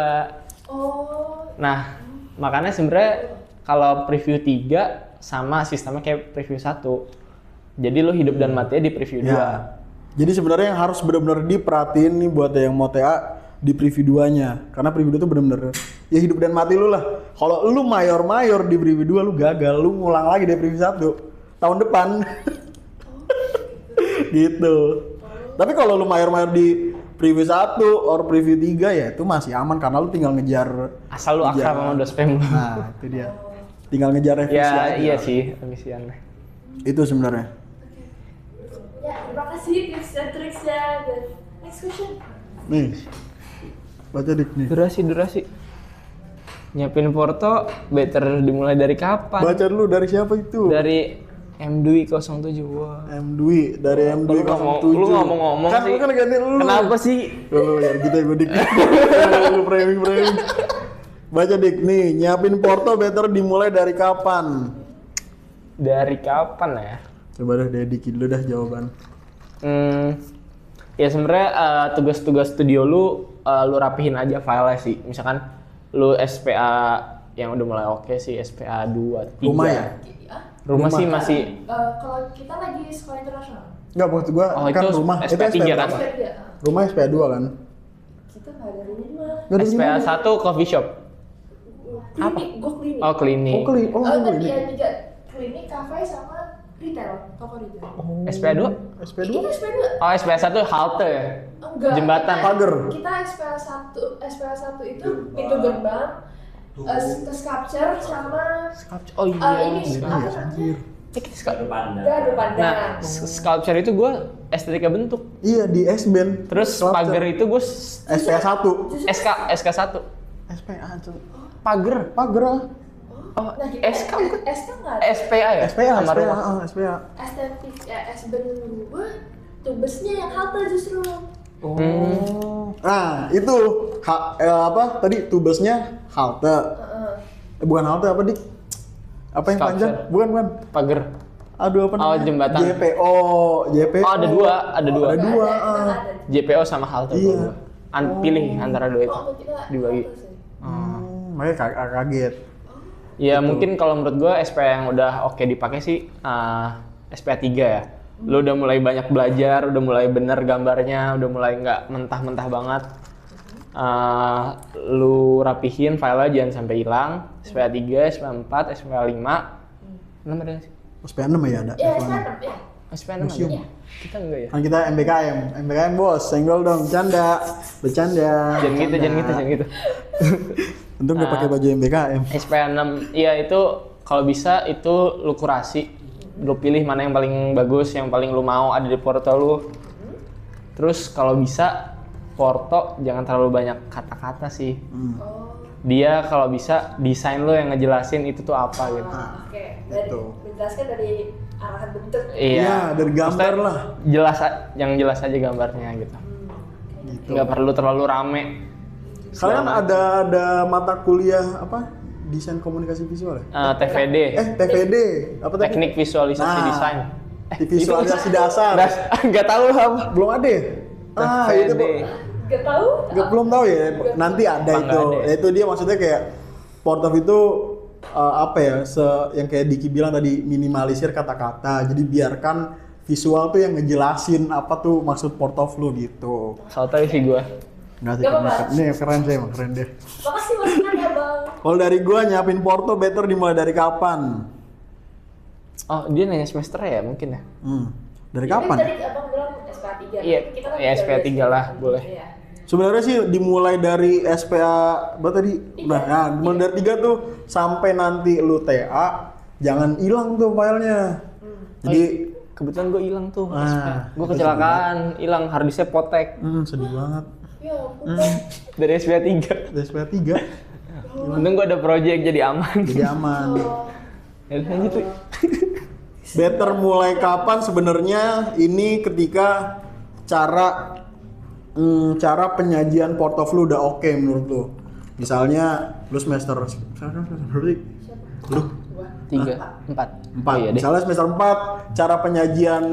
Oh. Nah, makanya sebenarnya kalau preview 3 sama sistemnya kayak preview 1. Jadi lu hidup dan matinya di preview 2. Ya. Jadi sebenarnya yang harus benar-benar diperhatiin nih buat yang mau TA di preview 2-nya. Karena preview 2 itu benar-benar ya hidup dan mati lu lah. Kalau lu mayor di preview 2 lu gagal, lu ngulang lagi dari preview 1 tahun depan. Gitu. Tapi kalau lu mayor di preview 1 or preview 3 ya itu masih aman karena lu tinggal ngejar. Asal lu akrab sama dospem lu. Nah, itu dia. Tinggal ngejar revisi Ya aja. iya sih revisiannya. Itu sebenarnya. Ya, terima kasih tips dan triksnya. Dan next question. Nih. Baca Dik nih. Durasi. Nyiapin foto better dimulai dari kapan? Baca dulu dari siapa itu? Dari M Dwi 07. Wah. M Dwi dari M Dwi 07. Lu ngomong-ngomong kan, sih. Kan ganti lu. Kenapa sih? Lu ya gitu ya gue Dik. Lu framing. Baca Dik nih, nyiapin porto better dimulai dari kapan? Dari kapan ya? Coba deh dedikin dulu dah jawaban. Ya sebenarnya tugas-tugas studio lu rapihin aja filenya sih. Misalkan lu SPA yang udah mulai oke sih, SPA 2, 3. Rumah ya? Rumah sih masih Kalau kita lagi sekolah internasional. Enggak, maksud gua Oh, kan itu rumah. SPA 3 kan? SPA. Rumah SPA 2 kan? Kita nggak ada rumah. Nggak ada SPA rumah. 1 coffee shop. Klinik, gue klinik. Oh, klinik. Oh, klinik. Oh, Tadi klinik. ya 3 klinik, kafe sama retail, toko retail. Oh. SPA 2? SPA 2? Itu SPA 2? Oh, SPA 1 halte ya? Enggak. Jembatan. Pagar. Kita SPA 1 itu pintu gerbang, terus capture sama Oh iya. ini apa namanya? Gado pandang. Gado pandang. Nah, sculpture itu gue estetika bentuk. Iya di S-band. Terus Sculpture. pagar itu gue SPA 1. SK1. SPA tuh. Pagar. Pagar. Oh, Nah, kita SK bukan? SK nggak ada. SPA ya? SPA, Sama SPA, rumah. SPA. Estetik S-band gue tubesnya yang halte justru. Oh. Nah, itu apa tadi tubesnya halte. Bukan halte apa, Dik? Apa yang Sculpture. panjang? Bukan. Pagar. Aduh, apa namanya? jembatan. JPO. Oh, ada dua. Ada dua. Kita ada. JPO sama halte. Iya. Pilih antara dua itu. Oh, kita Dibagi. halte sih. Makanya kaget. Ya mungkin kalau menurut gue SPA yang udah oke dipakai sih SPA 3 ya. Lu udah mulai banyak belajar, udah mulai bener gambarnya, udah mulai nggak mentah-mentah banget. Lu rapihin filenya jangan sampai hilang. SPA 3, SPA 4, SPA 5. 6 ada nggak sih? SPA 6 ya ada. Iya, SPA 6. S6 ya. SPA 6 Museum. ada? Kita enggak ya? Kan kita MBKM bos, senggol dong, bercanda. Jangan gitu. Untung nggak pakai baju MBKM. SPA 6, iya itu kalau bisa itu lu kurasi. Lu pilih mana yang paling bagus, yang paling lu mau ada di porto lu. Terus kalau bisa porto jangan terlalu banyak kata-kata sih. Oh, Dia kalau bisa desain lu yang ngejelasin itu tuh apa gitu. oke. Dari Gitu. menjelaskan dari arahan bentuk. Iya, dari gambar Maksudnya lah. yang jelas aja gambarnya gitu. Gitu. Nggak perlu terlalu rame. Kalian ada mata kuliah apa? Desain komunikasi visual ya? TVD, TVD. Apa tadi? teknik visualisasi Nah, desain. Visualisasi dasar. Nggak tahu apa. Belum ada ya? Itu TVD. Gak tahu? belum tahu ya. Nanti ada Apa itu. nggak ada? Itu dia maksudnya kayak Portov itu apa ya? Yang kayak Diki bilang tadi minimalisir kata-kata. Jadi biarkan visual tuh yang ngejelasin apa tuh maksud Portov lu gitu. Soalnya sih gua. Nggak sih, Gak apa-apa. ini keren sih emang keren deh. Makasih masukan ya bang. Kalau dari gua nyiapin Porto better dimulai dari kapan? Oh, dia nanya semester ya mungkin ya? Dari Ini kapan? tadi abang bilang SPA 3. Iya, Kita kan ya juga SPA 3 lah, ada. boleh. Iya. Sebenarnya sih dimulai dari SPA berapa tadi? Udah, nah, dimulai dari 3 tuh sampai nanti lu TA, jangan hilang tuh filenya. Jadi Kebetulan gue hilang tuh. Ah, Gue kecelakaan, hilang harddisknya potek sedih banget. Ya ampun bang. dari SPA 3. Dari SPA 3 Untung gue ada project jadi aman. jadi aman. Oh, Ya udah, lanjut Wi. Better mulai kapan sebenarnya ini ketika cara penyajian portfolio udah oke menurut lu. Misalnya lu semester berapa sih? Lu 3, 4. 4. Oh, iya deh. Misalnya semester 4 cara penyajian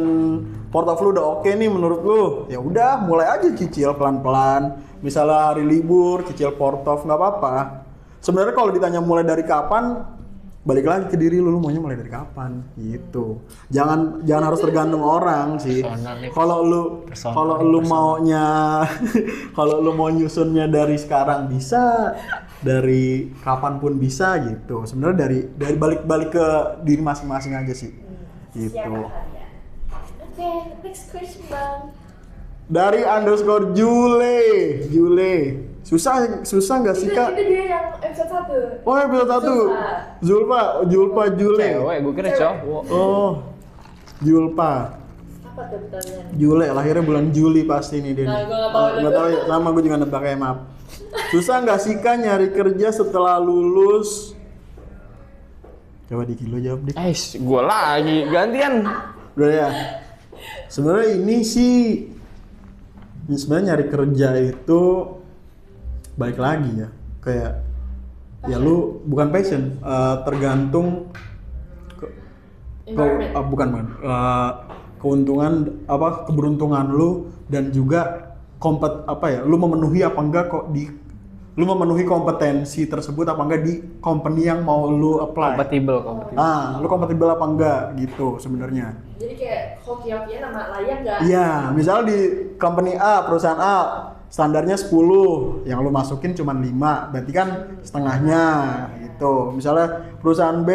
portfolio udah oke nih menurut lu. Ya udah mulai aja cicil pelan-pelan. Misalnya hari libur cicil portov nggak apa-apa. Sebenarnya kalau ditanya mulai dari kapan, balik lagi ke diri lu maunya mulai dari kapan gitu. Jangan harus tergantung orang sih. Personal nih. Kalau lu maunya kalau lu mau nyusunnya dari sekarang bisa, dari kapan pun bisa gitu. Sebenarnya dari balik ke diri masing-masing aja sih. Gitu. siapa kalian? Oke, next question bang. Dari _Jule. Susah nggak sih kak? Itu dia yang episode 1. Oh episode 1 Julpa Jule. Cewek, gue kira Cewek. cowok. Oh Julpa Apa tuh pertanyaannya? Jule lahirnya bulan Juli pasti nih dia. Nah, gua nggak tahu juga. Nggak tahu ya, sama gue juga nebak ya maaf. Susah nggak sih kak nyari kerja setelah lulus? Coba Diki lo jawab Dik. Gue lagi gantian. Udah ya. Sebenarnya ini sebenarnya nyari kerja itu balik lagi ya kayak ya lu bukan passion tergantung Environment. keuntungan keberuntungan lu dan juga lu memenuhi apa enggak lu memenuhi kompetensi tersebut apa enggak di company yang mau lu apply. Kompatibel. Lu kompatibel apa enggak gitu sebenarnya. Jadi kayak hoki-hokian sama layak gak? Iya, misal di company A, perusahaan A, standarnya 10, yang lu masukin cuma 5, berarti kan setengahnya gitu. Misalnya perusahaan B,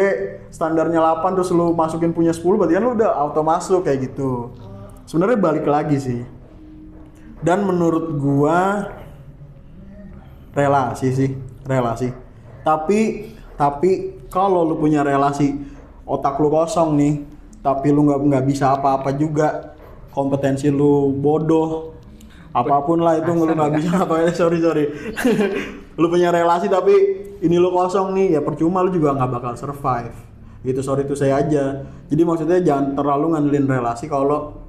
standarnya 8, terus lu masukin punya 10, berarti kan lu udah auto masuk kayak gitu. Sebenarnya balik lagi sih. Dan menurut gua, relasi. Tapi kalau lu punya relasi, otak lu kosong nih, tapi lu nggak bisa apa-apa juga, kompetensi lu bodoh, apapun lah itu lu nggak bisa apa sorry lu punya relasi tapi ini lu kosong nih, ya percuma, lu juga nggak bakal survive gitu. Sorry itu saya aja. Jadi maksudnya jangan terlalu ngandelin relasi kalau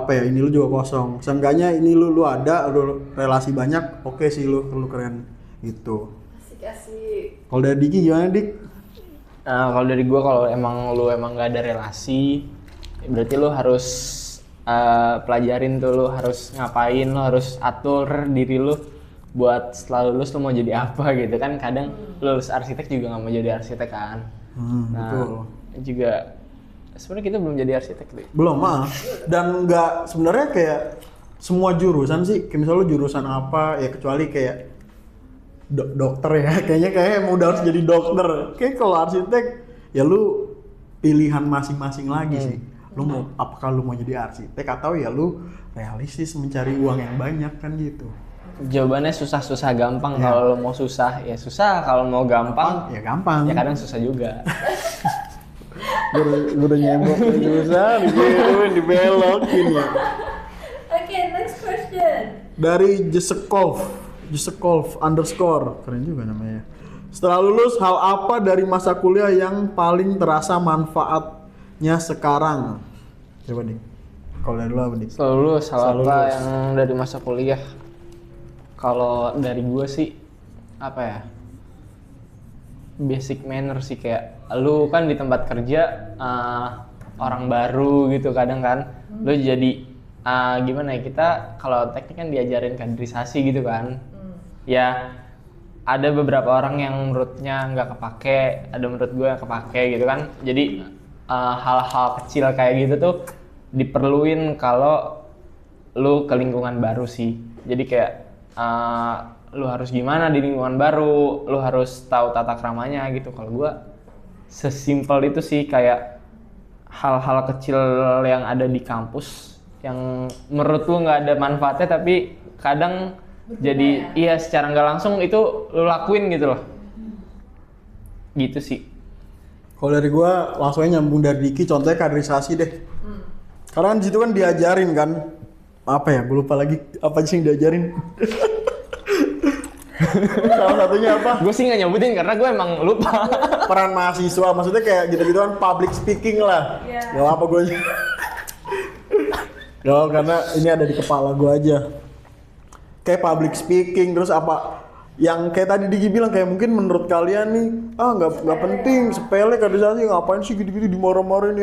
ini lu juga kosong. Seenggaknya ini lu ada, lu relasi banyak, oke sih lu keren gitu. Asik. Kalau dari Diki gimana, Dik? Kalau dari gue, kalau lu emang gak ada relasi, berarti lu harus pelajarin tuh, lu harus ngapain, lu harus atur diri lu buat setelah lulus lu mau jadi apa gitu kan. Kadang lulus arsitek juga nggak mau jadi arsitek kan. Betul. Juga sebenarnya kita belum jadi arsitek deh. Belum, dan nggak, sebenarnya kayak semua jurusan sih, kayak misalnya lu jurusan apa ya, kecuali kayak dokter ya, kayaknya emang udah harus jadi dokter. Kayak kalau arsitek ya lu pilihan masing-masing lagi sih. Lu mau, apakah lu mau jadi arsitek atau ya lu realistis mencari uang yang banyak kan gitu. Jawabannya susah gampang. Ya. Kalau mau susah ya susah, kalau mau gampang ya gampang. ya kadang susah juga. Gue udah nyembok susah, dibelokin ya. Okay, next question. Dari Jesekov _ keren juga namanya. Setelah lulus, hal apa dari masa kuliah yang paling terasa manfaatnya sekarang? Coba nih, kalau dari lu apa nih? Setelah lulus, hal Setelah apa lulus. yang dari masa kuliah? Kalau dari gue sih apa ya, basic manner sih. Kayak lu kan di tempat kerja orang baru gitu kadang kan, lu jadi gimana ya, kita kalau teknik kan diajarin kaderisasi gitu kan. Ya ada beberapa orang yang menurutnya nggak kepake, ada menurut gue yang kepake gitu kan. Jadi hal-hal kecil kayak gitu tuh diperluin kalau lu ke lingkungan baru sih. Jadi kayak lu harus gimana di lingkungan baru, lu harus tahu tata keramanya gitu. Kalau gue sesimpel itu sih, kayak hal-hal kecil yang ada di kampus yang menurut lu nggak ada manfaatnya tapi kadang jadi iya secara nggak langsung itu lu lakuin gitu loh. Gitu sih. Kalau dari gua langsung aja nyambung dari Diki, contohnya kaderisasi deh. Karena di situ kan diajarin kan, apa ya, gue lupa lagi apa sih yang diajarin. Salah satunya apa? Gue sih nggak nyebutin karena gue emang lupa. Peran mahasiswa, maksudnya kayak gitu-gitu kan, public speaking lah. Iya. Gak apa gue. Gak, karena ini ada di kepala gue aja. Kayak public speaking, terus apa yang kayak tadi Diki bilang, kayak mungkin menurut kalian nih, nggak penting, sepele kaderisasi, ngapain sih gitu-gitu dimarahin.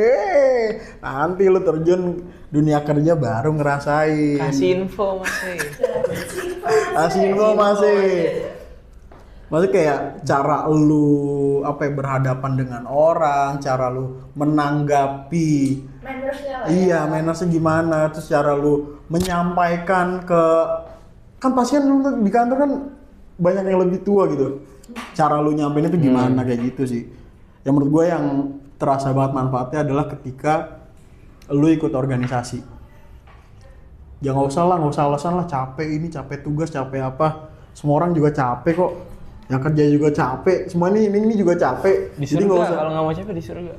Nanti lu terjun dunia kerja baru ngerasain. Kasih info masih. Kasih info masih. Maksudnya kayak cara lu berhadapan dengan orang, cara lu menanggapi. Mannersnya lah. Iya, mannersnya gimana, terus cara lu menyampaikan ke, kan pasien lu di kantor kan banyak yang lebih tua gitu. Cara lu nyampein itu gimana, kayak gitu sih. Yang menurut gue yang terasa banget manfaatnya adalah ketika lu ikut organisasi. Ya nggak usah alasan lah, capek ini, capek tugas, capek apa. Semua orang juga capek kok. Yang kerja juga capek. Semua ini juga capek. Di Jadi surga, nggak usah. kalau nggak mau capek di surga.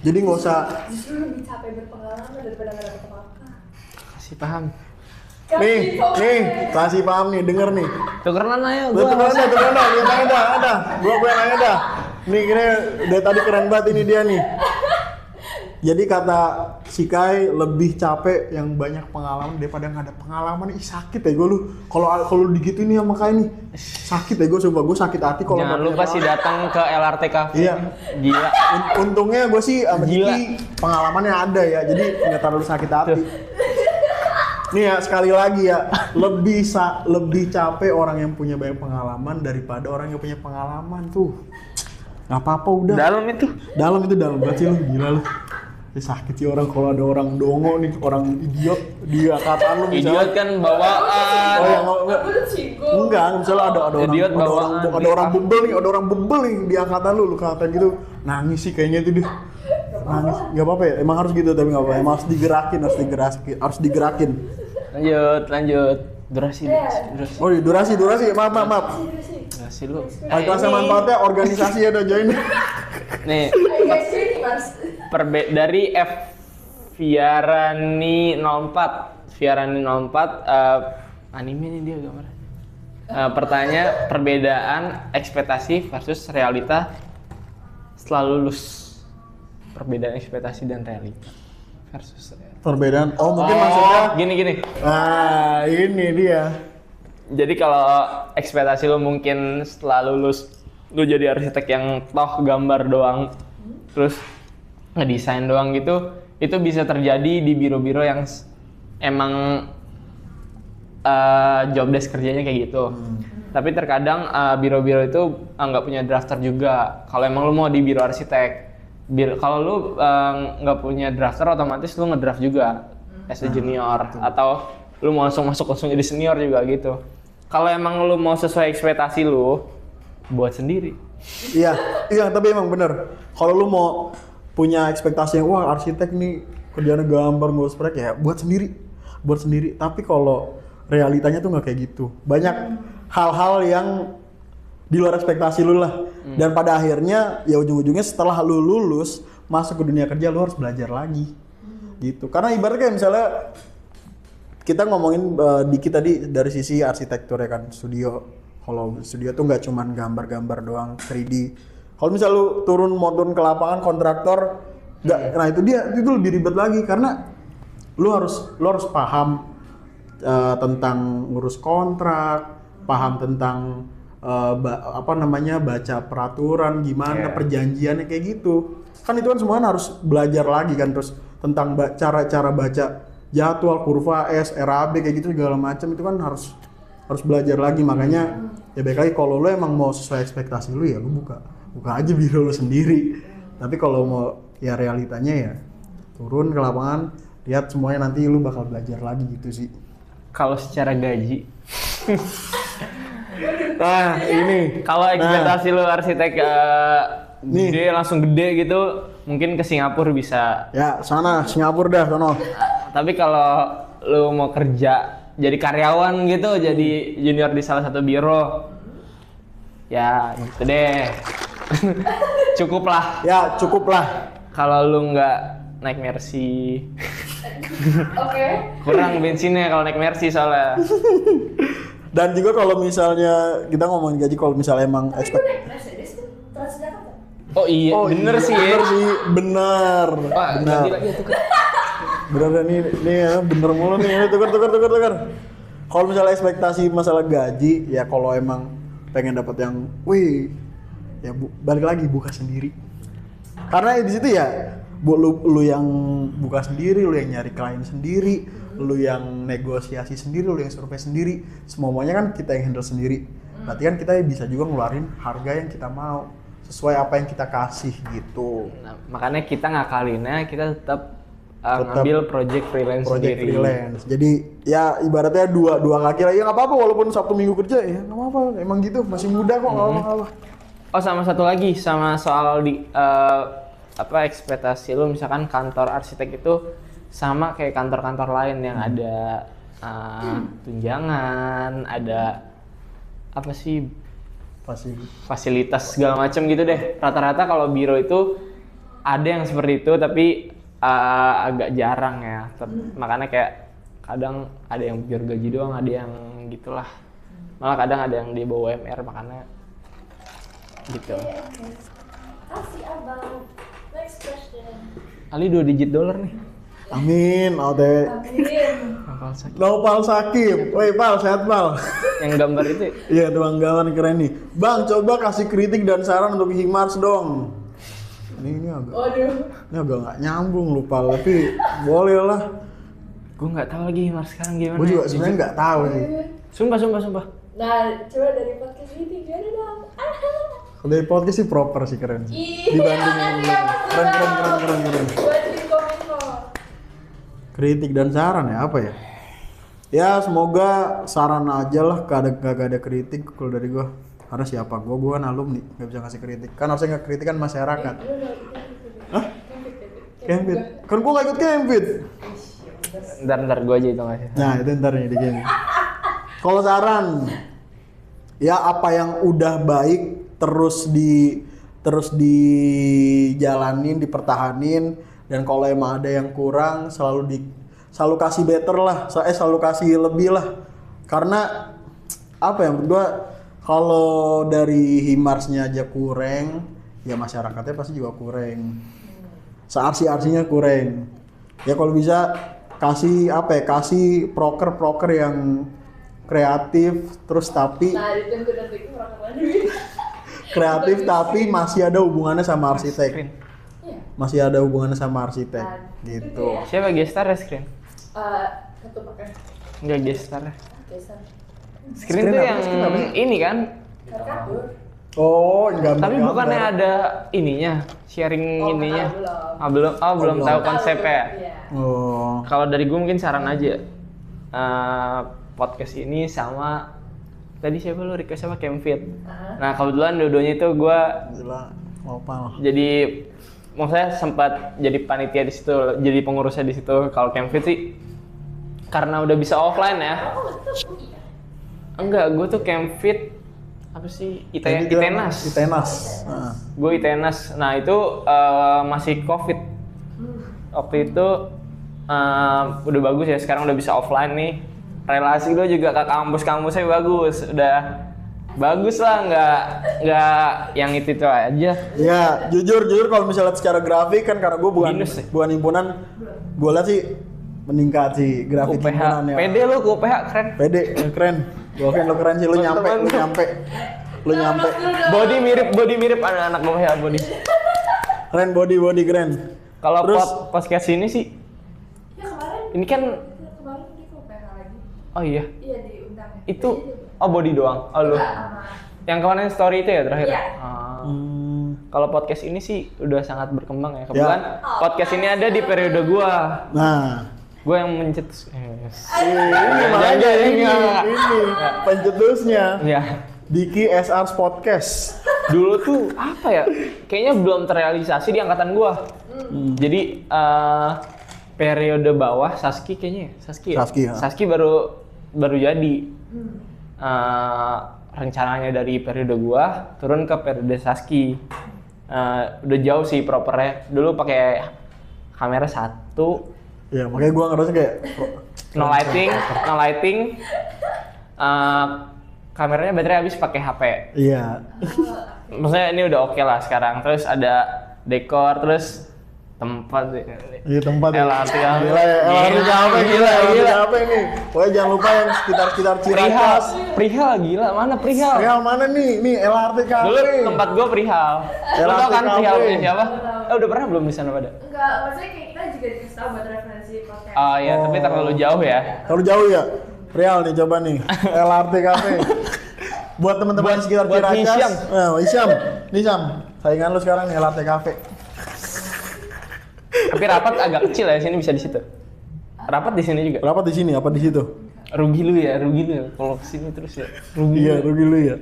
Jadi nggak usah. Justru lebih capek berpengalaman daripada nggak dapet apa-apa. Kasih paham. Nih, kasih paham nih, denger nih. Tukeran aja Tuh tukeran dah, dia tanya dah, ada. Gua nanya dah. Nih kira dari tadi keren banget ini dia nih. Jadi kata si Kai, lebih capek yang banyak pengalaman daripada nggak ada pengalaman. Ih, sakit ya gue lu. Kalau digituin nih sama Kai nih, sakit ya gue, sumpah gue sakit hati kalau Jangan nggak lupa punya sih datang ke LRT Cafe. Iya. Gila. Untungnya gue sih sama Gila. Diki pengalamannya ada ya, jadi nggak terlalu sakit hati. Nih ya, sekali lagi ya, lebih capek orang yang punya banyak pengalaman daripada orang yang punya pengalaman tuh. Nggak apa-apa udah. Dalam itu. Dalam banget sih lu, gila lu. Sakit sih orang kalau ada orang dongo nih, orang idiot di angkatan lu misalnya. Idiot kan bawaan. Oh ya enggak. Aku udah singgung. Enggak, misalnya ada Idiot orang bawaan, ada orang bebel nih di angkatan lu katain gitu. Nangis sih kayaknya itu dia. Nangis. Enggak apa-apa ya. Emang harus gitu tapi enggak apa-apa. Emang harus digerakin. Lanjut. Durasi. Oh, iya, durasi. Maaf. Durasi lu. Kelas manfaatnya organisasi ada join. Nih, Ayo guys, sini mas. dari F Viarani 04. Viarani 04 anime nih dia gambar. Pertanyaan perbedaan ekspektasi versus realita setelah lulus. Perbedaan ekspektasi dan realita versus realita. Perbedaan. Oh, mungkin maksudnya gini. nah, ini dia. Jadi kalau ekspektasi lu mungkin setelah lulus lu jadi arsitek yang toh gambar doang, terus ngedesain doang gitu, itu bisa terjadi di biro-biro yang emang job desk kerjanya kayak gitu. Tapi terkadang biro-biro itu nggak punya drafter juga. Kalau emang lu mau di biro arsitek, kalau lu nggak punya drafter, otomatis lu ngedraft juga as a junior, atau lu mau langsung jadi senior juga gitu. Kalau emang lu mau sesuai ekspektasi lu, buat sendiri. Iya, tapi emang bener. Kalau lu mau punya ekspektasi yang wah arsitek nih kerjanya gambar ngurus proyek ya buat sendiri. Tapi kalau realitanya tuh nggak kayak gitu. Banyak hal-hal yang di luar ekspektasi lu lah. Dan pada akhirnya ya ujung-ujungnya setelah lu lulus masuk ke dunia kerja lu harus belajar lagi. Gitu. Karena ibaratnya kayak misalnya kita ngomongin dikit tadi dari sisi arsitektur ya kan, studio. Kalau studio tuh nggak cuman gambar-gambar doang 3D. Kalau misal lu mau turun ke lapangan kontraktor, nah itu lebih ribet lagi karena lu harus paham tentang ngurus kontrak, paham tentang baca peraturan gimana perjanjiannya kayak gitu. Kan itu kan semua harus belajar lagi kan, terus tentang cara baca jadwal, kurva S, RAB kayak gitu segala macam itu kan harus belajar lagi. Makanya ya baik lagi kalau lu emang mau sesuai ekspektasi lu ya lu buka aja biro lu sendiri. Tapi kalau mau ya realitanya ya turun ke lapangan, lihat semuanya, nanti lu bakal belajar lagi gitu sih. Kalau secara gaji Nah ini kalau ekspektasi lu arsitek gede, langsung gede gitu, mungkin ke Singapura bisa. Ya sana Singapura dah sono. Tapi kalau lu mau kerja jadi karyawan gitu, jadi junior di salah satu biro, ya gitu deh. Cukup lah. Kalau lu nggak naik Mercy, kurang bensinnya kalau naik Mercy soalnya. Dan juga kalau misalnya kita ngomongin gaji, kalau misalnya emang naik Mercedes tuh Transjakarta. Oh iya, bener sih. Bener. Ganti lagi itu kan. Bener nih ya, bener mulu nih, tukar. Kalau misalnya ekspektasi masalah gaji, ya kalau emang pengen dapat yang, ya balik lagi buka sendiri. Karena di situ ya, lu yang buka sendiri, lu yang nyari klien sendiri, lu yang negosiasi sendiri, lu yang survei sendiri, semuanya kan kita yang handle sendiri. Berarti kan kita bisa juga ngeluarin harga yang kita mau, sesuai apa yang kita kasih gitu. Nah, makanya kita ngakalinnya, kita tetap ngambil project freelance sendiri. Jadi ya ibaratnya dua kaki lagi, ya nggak apa-apa walaupun Sabtu Minggu kerja ya nggak apa-apa, emang gitu, masih muda kok, nggak apa-apa. Oh sama satu lagi, sama soal ekspektasi lu, misalkan kantor arsitek itu sama kayak kantor-kantor lain yang ada tunjangan, ada fasilitas segala macam gitu deh. Rata-rata kalau biro itu ada yang seperti itu, tapi agak jarang ya. Makanya kayak kadang ada yang pure gaji doang, ada yang gitulah. Malah kadang ada yang di bawah UMR, makanya gitu. Kasih abang. Next question. Ali 2 digit dolar nih. Amin, Amin. Nopal Sakib, woi Pal, sehat Pal. Yang gambar itu? Iya, tukang gambar keren nih. Bang, coba kasih kritik dan saran untuk Himars dong. Ini agak nggak nyambung lu Pal, tapi boleh lah. Gue nggak tahu lagi Himars sekarang gimana. Gue juga sebenarnya nggak tahu sih. Sumpah. Nah, coba dari podcast ini gimana dong? Kalau dari podcast sih proper sih, keren sih. Dibanding yang keren. Buat di Kominfo. Kritik dan saran ya, apa ya? Ya semoga saran aja lah, gak ada kritik kalau dari gua. Karena siapa? Gua kan alumni, gak bisa ngasih kritik. Kan harusnya nggak kritik kan masyarakat. Hah? Campit? Kan gua gak ikut Campit. Ntar gua aja itu ngasih. Nah itu ntar nih di game. Kalau saran, ya apa yang udah baik terus terus dijalanin, dipertahanin, dan kalau emang ada yang kurang selalu kasih better lah, selalu kasih lebih lah. Karena apa ya, berdua kalau dari Himarsnya aja kurang, ya masyarakatnya pasti juga kurang. Searsi-arsinya kurang. Ya kalau bisa kasih proker yang kreatif, terus tapi Nah, itu yang gue udah pikir orang kemana. kreatif tapi masih ada hubungannya sama arsitek. Screen. Iya. Masih ada hubungannya sama arsitek Nah, gitu. itu Siapa gestar ya Screen? Satu pakai Enggak gestar. geser. Screen tuh Screen apa? yang Screen apa? ini kan. Karikatur. Oh, gambar. Tapi bukannya ada ininya, sharing Oh, ininya. belum. Belum tahu belum. konsepnya. Iya. Oh. Kalau dari gue mungkin saran aja. Podcast ini sama tadi siapa lu request sama Campfit. Nah, kebetulan dua-duanya itu gue Gila, opal. jadi maksudnya sempat jadi panitia di situ, jadi pengurusnya di situ. Kalau Campfit sih karena udah bisa offline ya. Oh, itu iya. Enggak, gue tuh Campfit apa sih? Ini ITENAS. Itenas. Nah. Gue ITENAS. Nah, itu masih Covid. Waktu itu udah bagus ya, sekarang udah bisa offline nih. Relasi gue juga ke kampus-kampusnya bagus, udah bagus lah, nggak yang itu aja. Ya, jujur kalau misalnya secara grafik kan, karena gue bukan Minus sih. bukan himpunan, gue lihat sih meningkat sih grafik UPH, himpunannya. pede lu ke UPH keren. Pede, keren. Gue kan lo keren sih, lu nyampe. Body mirip anak-anak UPH body. Keren body keren. Kalau Terus podcast ini sih, Ya kemarin. ini kan, Kemarin dia ke UPH lagi. oh iya, Iya diundang. itu body doang. Oh lu, Enggak, sama. yang kemarin story itu ya terakhir. Iya. Kalau podcast ini sih udah sangat berkembang ya. Kebetulan Ya. podcast ini ada di periode gua. nah, Gue yang mencetus. ini makanya ini pencetusnya Ya. Diki SR Podcast. Dulu tuh apa ya? Kayaknya belum terrealisasi di angkatan gua. Jadi periode bawah Saski kayaknya ya? Saski ya? Saski, ya. Saski baru jadi. Rencananya dari periode gua turun ke periode Saski. Udah jauh sih propernya. Dulu pakai kamera 1, Ya, makanya gue ngerasa kayak no lighting. Kameranya baterai habis pakai HP. iya. Maksudnya ini udah oke lah sekarang. Terus ada dekor, terus tempat. Iya tempat ya. LRT kafe. Gila ya, LRT kafe Gila. kafe nih. Pokoknya jangan lupa yang sekitar Ciracas. Prihal gila, mana Prihal? Real mana nih? Nih LRT kafe. Dulu tempat gua Prihal. Lu tau kan LRT Prihal Cafe. punya siapa? Udah pernah belum di sana pada? Enggak, maksudnya kayak kita juga dikasih tahu buat referensi podcast. Oh iya, tapi terlalu jauh ya. Terlalu jauh ya? Real nih coba nih. LRT kafe. Buat teman-teman sekitar buat Ciracas. Hisyam. Hisyam. Nih Syam, saingan lu sekarang nih LRT kafe. Tapi rapat agak kecil ya, sini bisa di situ. Rapat di sini juga. Berapa di sini? Apa di situ? Rugi lu ya. Kalau kesini terus ya. Rugi. Iya, rugi lu ya.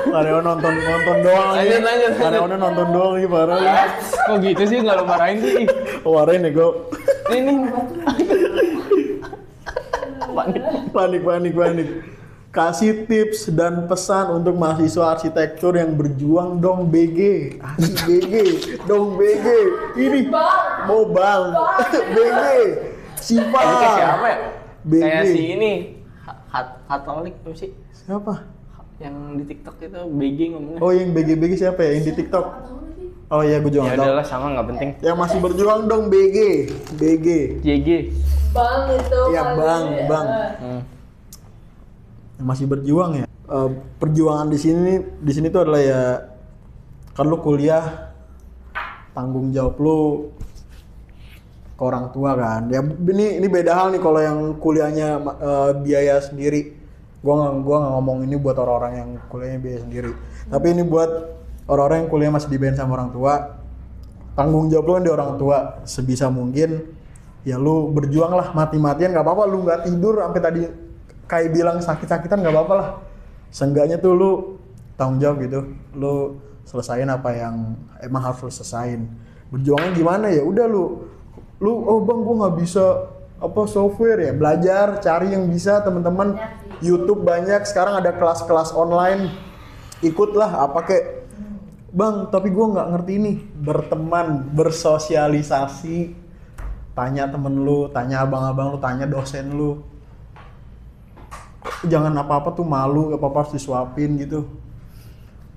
Karyawan nonton doang lagi. Lanjut. Karyawannya nonton doang lagi parah. Kok gitu sih, nggak lu marahin sih? Oh, marahin nih gue. Ini. Panik. Kasih tips dan pesan untuk mahasiswa arsitektur yang berjuang dong BG. Asik BG, dong BG. Ini mau bang, BG. Siapa? Ini kayak siapa ya? BG. Kayak si ini. Katolik apa sih? Siapa? Yang di TikTok itu BG ngomongnya. Oh yang BG siapa ya? Yang di TikTok? Oh iya gue juga Ya nggak tahu. udahlah, sama nggak penting. Yang masih berjuang dong BG. JG. Bang itu. Iya kali. bang. Yang masih berjuang ya. Perjuangan di sini tuh adalah ya, kan lu kuliah, tanggung jawab lu ke orang tua kan. Ya ini beda hal nih kalau yang kuliahnya biaya sendiri. Gua nggak ngomong ini buat orang-orang yang kuliahnya biaya sendiri. Tapi ini buat orang-orang yang kuliah masih dibayar sama orang tua. Tanggung jawab lu kan di orang tua. Sebisa mungkin ya lu berjuang lah, mati-matian nggak apa-apa. Lu nggak tidur sampai tadi kayak bilang sakit-sakitan nggak apa-apa lah. Seenggaknya tuh lu tanggung jawab gitu. Lu selesain apa yang emang harus lu selesain. Berjuangnya gimana ya? Udah lu oh bang gua nggak bisa apa software ya, belajar cari yang bisa teman-teman. YouTube banyak sekarang, ada kelas-kelas online ikutlah apa kayak bang, tapi gue nggak ngerti ini. Berteman, bersosialisasi, tanya temen lu, tanya abang-abang lu, tanya dosen lu. Jangan apa-apa tuh malu, apa-apa harus disuapin gitu.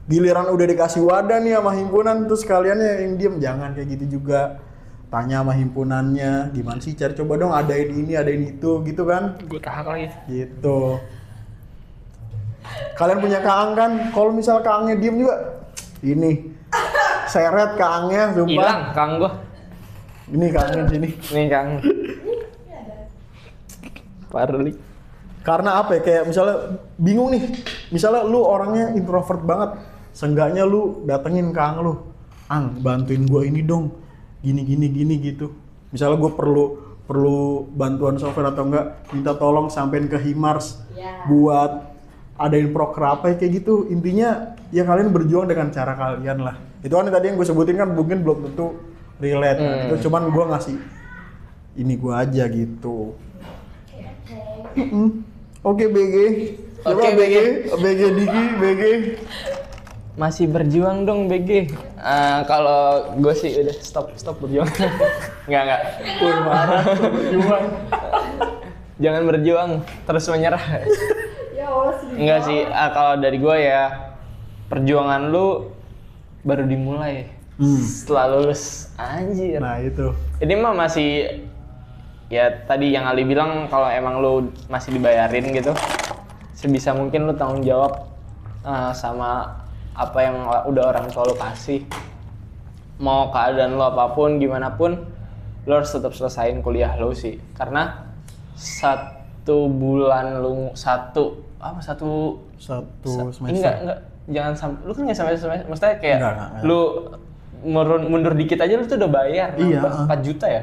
Giliran udah dikasih wadah nih sama himpunan, terus kaliannya yang diem, jangan kayak gitu juga. Tanya sama himpunannya, gimana sih cari, coba dong adain ini, adain itu, gitu kan. Gue tahak lagi. Gitu. Kalian punya kaang kan? Kalau misal kaangnya diem juga, ini seret kaangnya, sumpah. Hilang Kang gue. Ini kaangnya sini. Nih Kang. Parli. Karena apa ya? Kayak misalnya bingung nih. Misalnya lu orangnya introvert banget, seenggaknya lu datengin kaang lu, Ang, bantuin gua ini dong. Gini gitu. Misalnya gue perlu bantuan software atau enggak, minta tolong sampein ke Himars buat adain proker apa kayak gitu. Intinya ya kalian berjuang dengan cara kalian lah. Itu kan tadi yang gue sebutin kan mungkin belum tentu relate. Nah, itu cuman gue ngasih ini gue aja gitu. Oke BG. Coba Oke, BG. BG Diki, BG. Masih berjuang dong BG. Kalau gue sih udah stop berjuang. Enggak. Wih marah, berjuang. Jangan berjuang, terus menyerah. Ya Allah sedih. Enggak sih, kalau dari gue ya perjuangan lu baru dimulai setelah lulus, anjir. Nah itu. Ini mah masih ya tadi yang Ali bilang, kalau emang lu masih dibayarin gitu, sebisa mungkin lu tanggung jawab sama apa yang udah orang tua lu kasih. Mau keadaan lu apapun, gimana pun, lu harus tetap selesain kuliah lu sih. Karena satu bulan lu satu semester. enggak, jangan sampai, lu kan nggak sampai semester, maksudnya kayak Enggak. lu mundur dikit aja lu tuh udah bayar. Iya. 4 juta ya?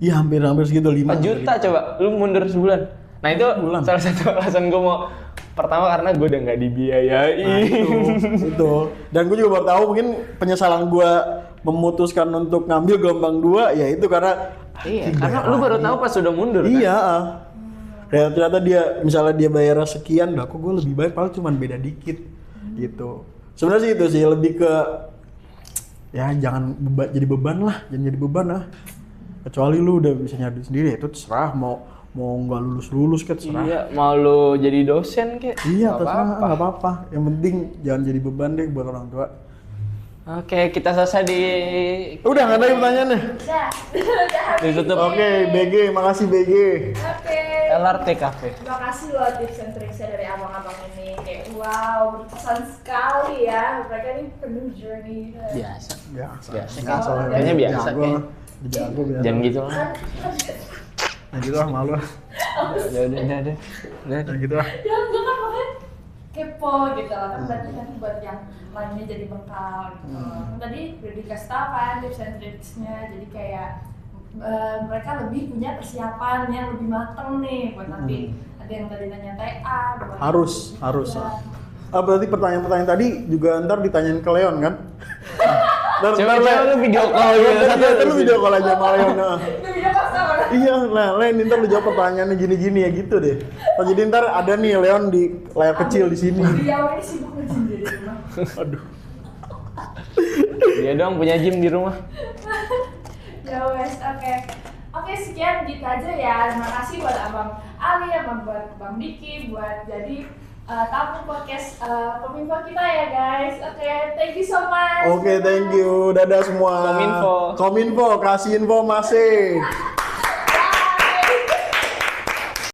Iya hampir segitu 5 4 juta coba, lu mundur sebulan. Nah itu salah satu alasan gue mau, pertama karena gue udah nggak dibiayai. Nah, itu. Dan gue juga baru tahu mungkin penyesalan gue memutuskan untuk ngambil gelombang 2 ya itu karena Iya, karena lu baru tahu pas sudah mundur kan? iya. Kayak ternyata dia misalnya dia bayar sekian, lah kok gue lebih baik padahal cuma beda dikit gitu. Sebenarnya sih itu sih lebih ke ya jangan jadi beban lah. Kecuali lu udah bisa nyari sendiri itu terserah mau nggak lulus kan terserah. Iya, mau lu jadi dosen kek? Iya, Nggak terserah, apa-apa. nggak apa-apa. Yang penting jangan jadi beban deh buat orang tua. Oke, kita selesai di Udah nggak ada yang pertanyaannya? Udah habis. ditutup. Oke, BG, makasih BG. Oke. LRT Cafe. Terima kasih loh tips and tricksnya dari abang-abang ini. Kayak wow, berkesan sekali ya. Mereka ini penuh journey. Biasa. Biasa. Biasa. Kayaknya biasa, Jago, kayak. jago biasa. Jangan gitu lah. Nah gitu lah, malu lah. Udah. Nah gitu lah. Ya gue kan makanya kepo gitu lah. Kan berarti nanti buat yang lainnya jadi bekal gitu. Kan tadi udah dikasih tau kan tips and tricksnya. Jadi kayak mereka lebih punya persiapan yang lebih mateng nih buat nanti. Ada yang tadi nanya TA. buat Harus. Ya. Berarti pertanyaan-pertanyaan tadi juga ntar ditanyain ke Leon kan? Coba lu video call gitu. Satu lu video call aja sama Leon. Nah. Itu video pas sama. Iya, nah Len ntar lu jawab pertanyaannya gini-gini ya gitu deh. Oh, jadi ntar ada nih Leon di layar kecil di sini. Dia ini sibuk nge-gym di rumah. Aduh. Dia doang punya gym di rumah. Ya wes, oke sekian gitu aja ya. Terima kasih buat Abang Ali, sama buat Bang Diki buat jadi tamu podcast Kominfo kita ya guys. Oke, thank you so much. Oke, thank you. Dadah semua. Kominfo. Kominfo kasih informasi.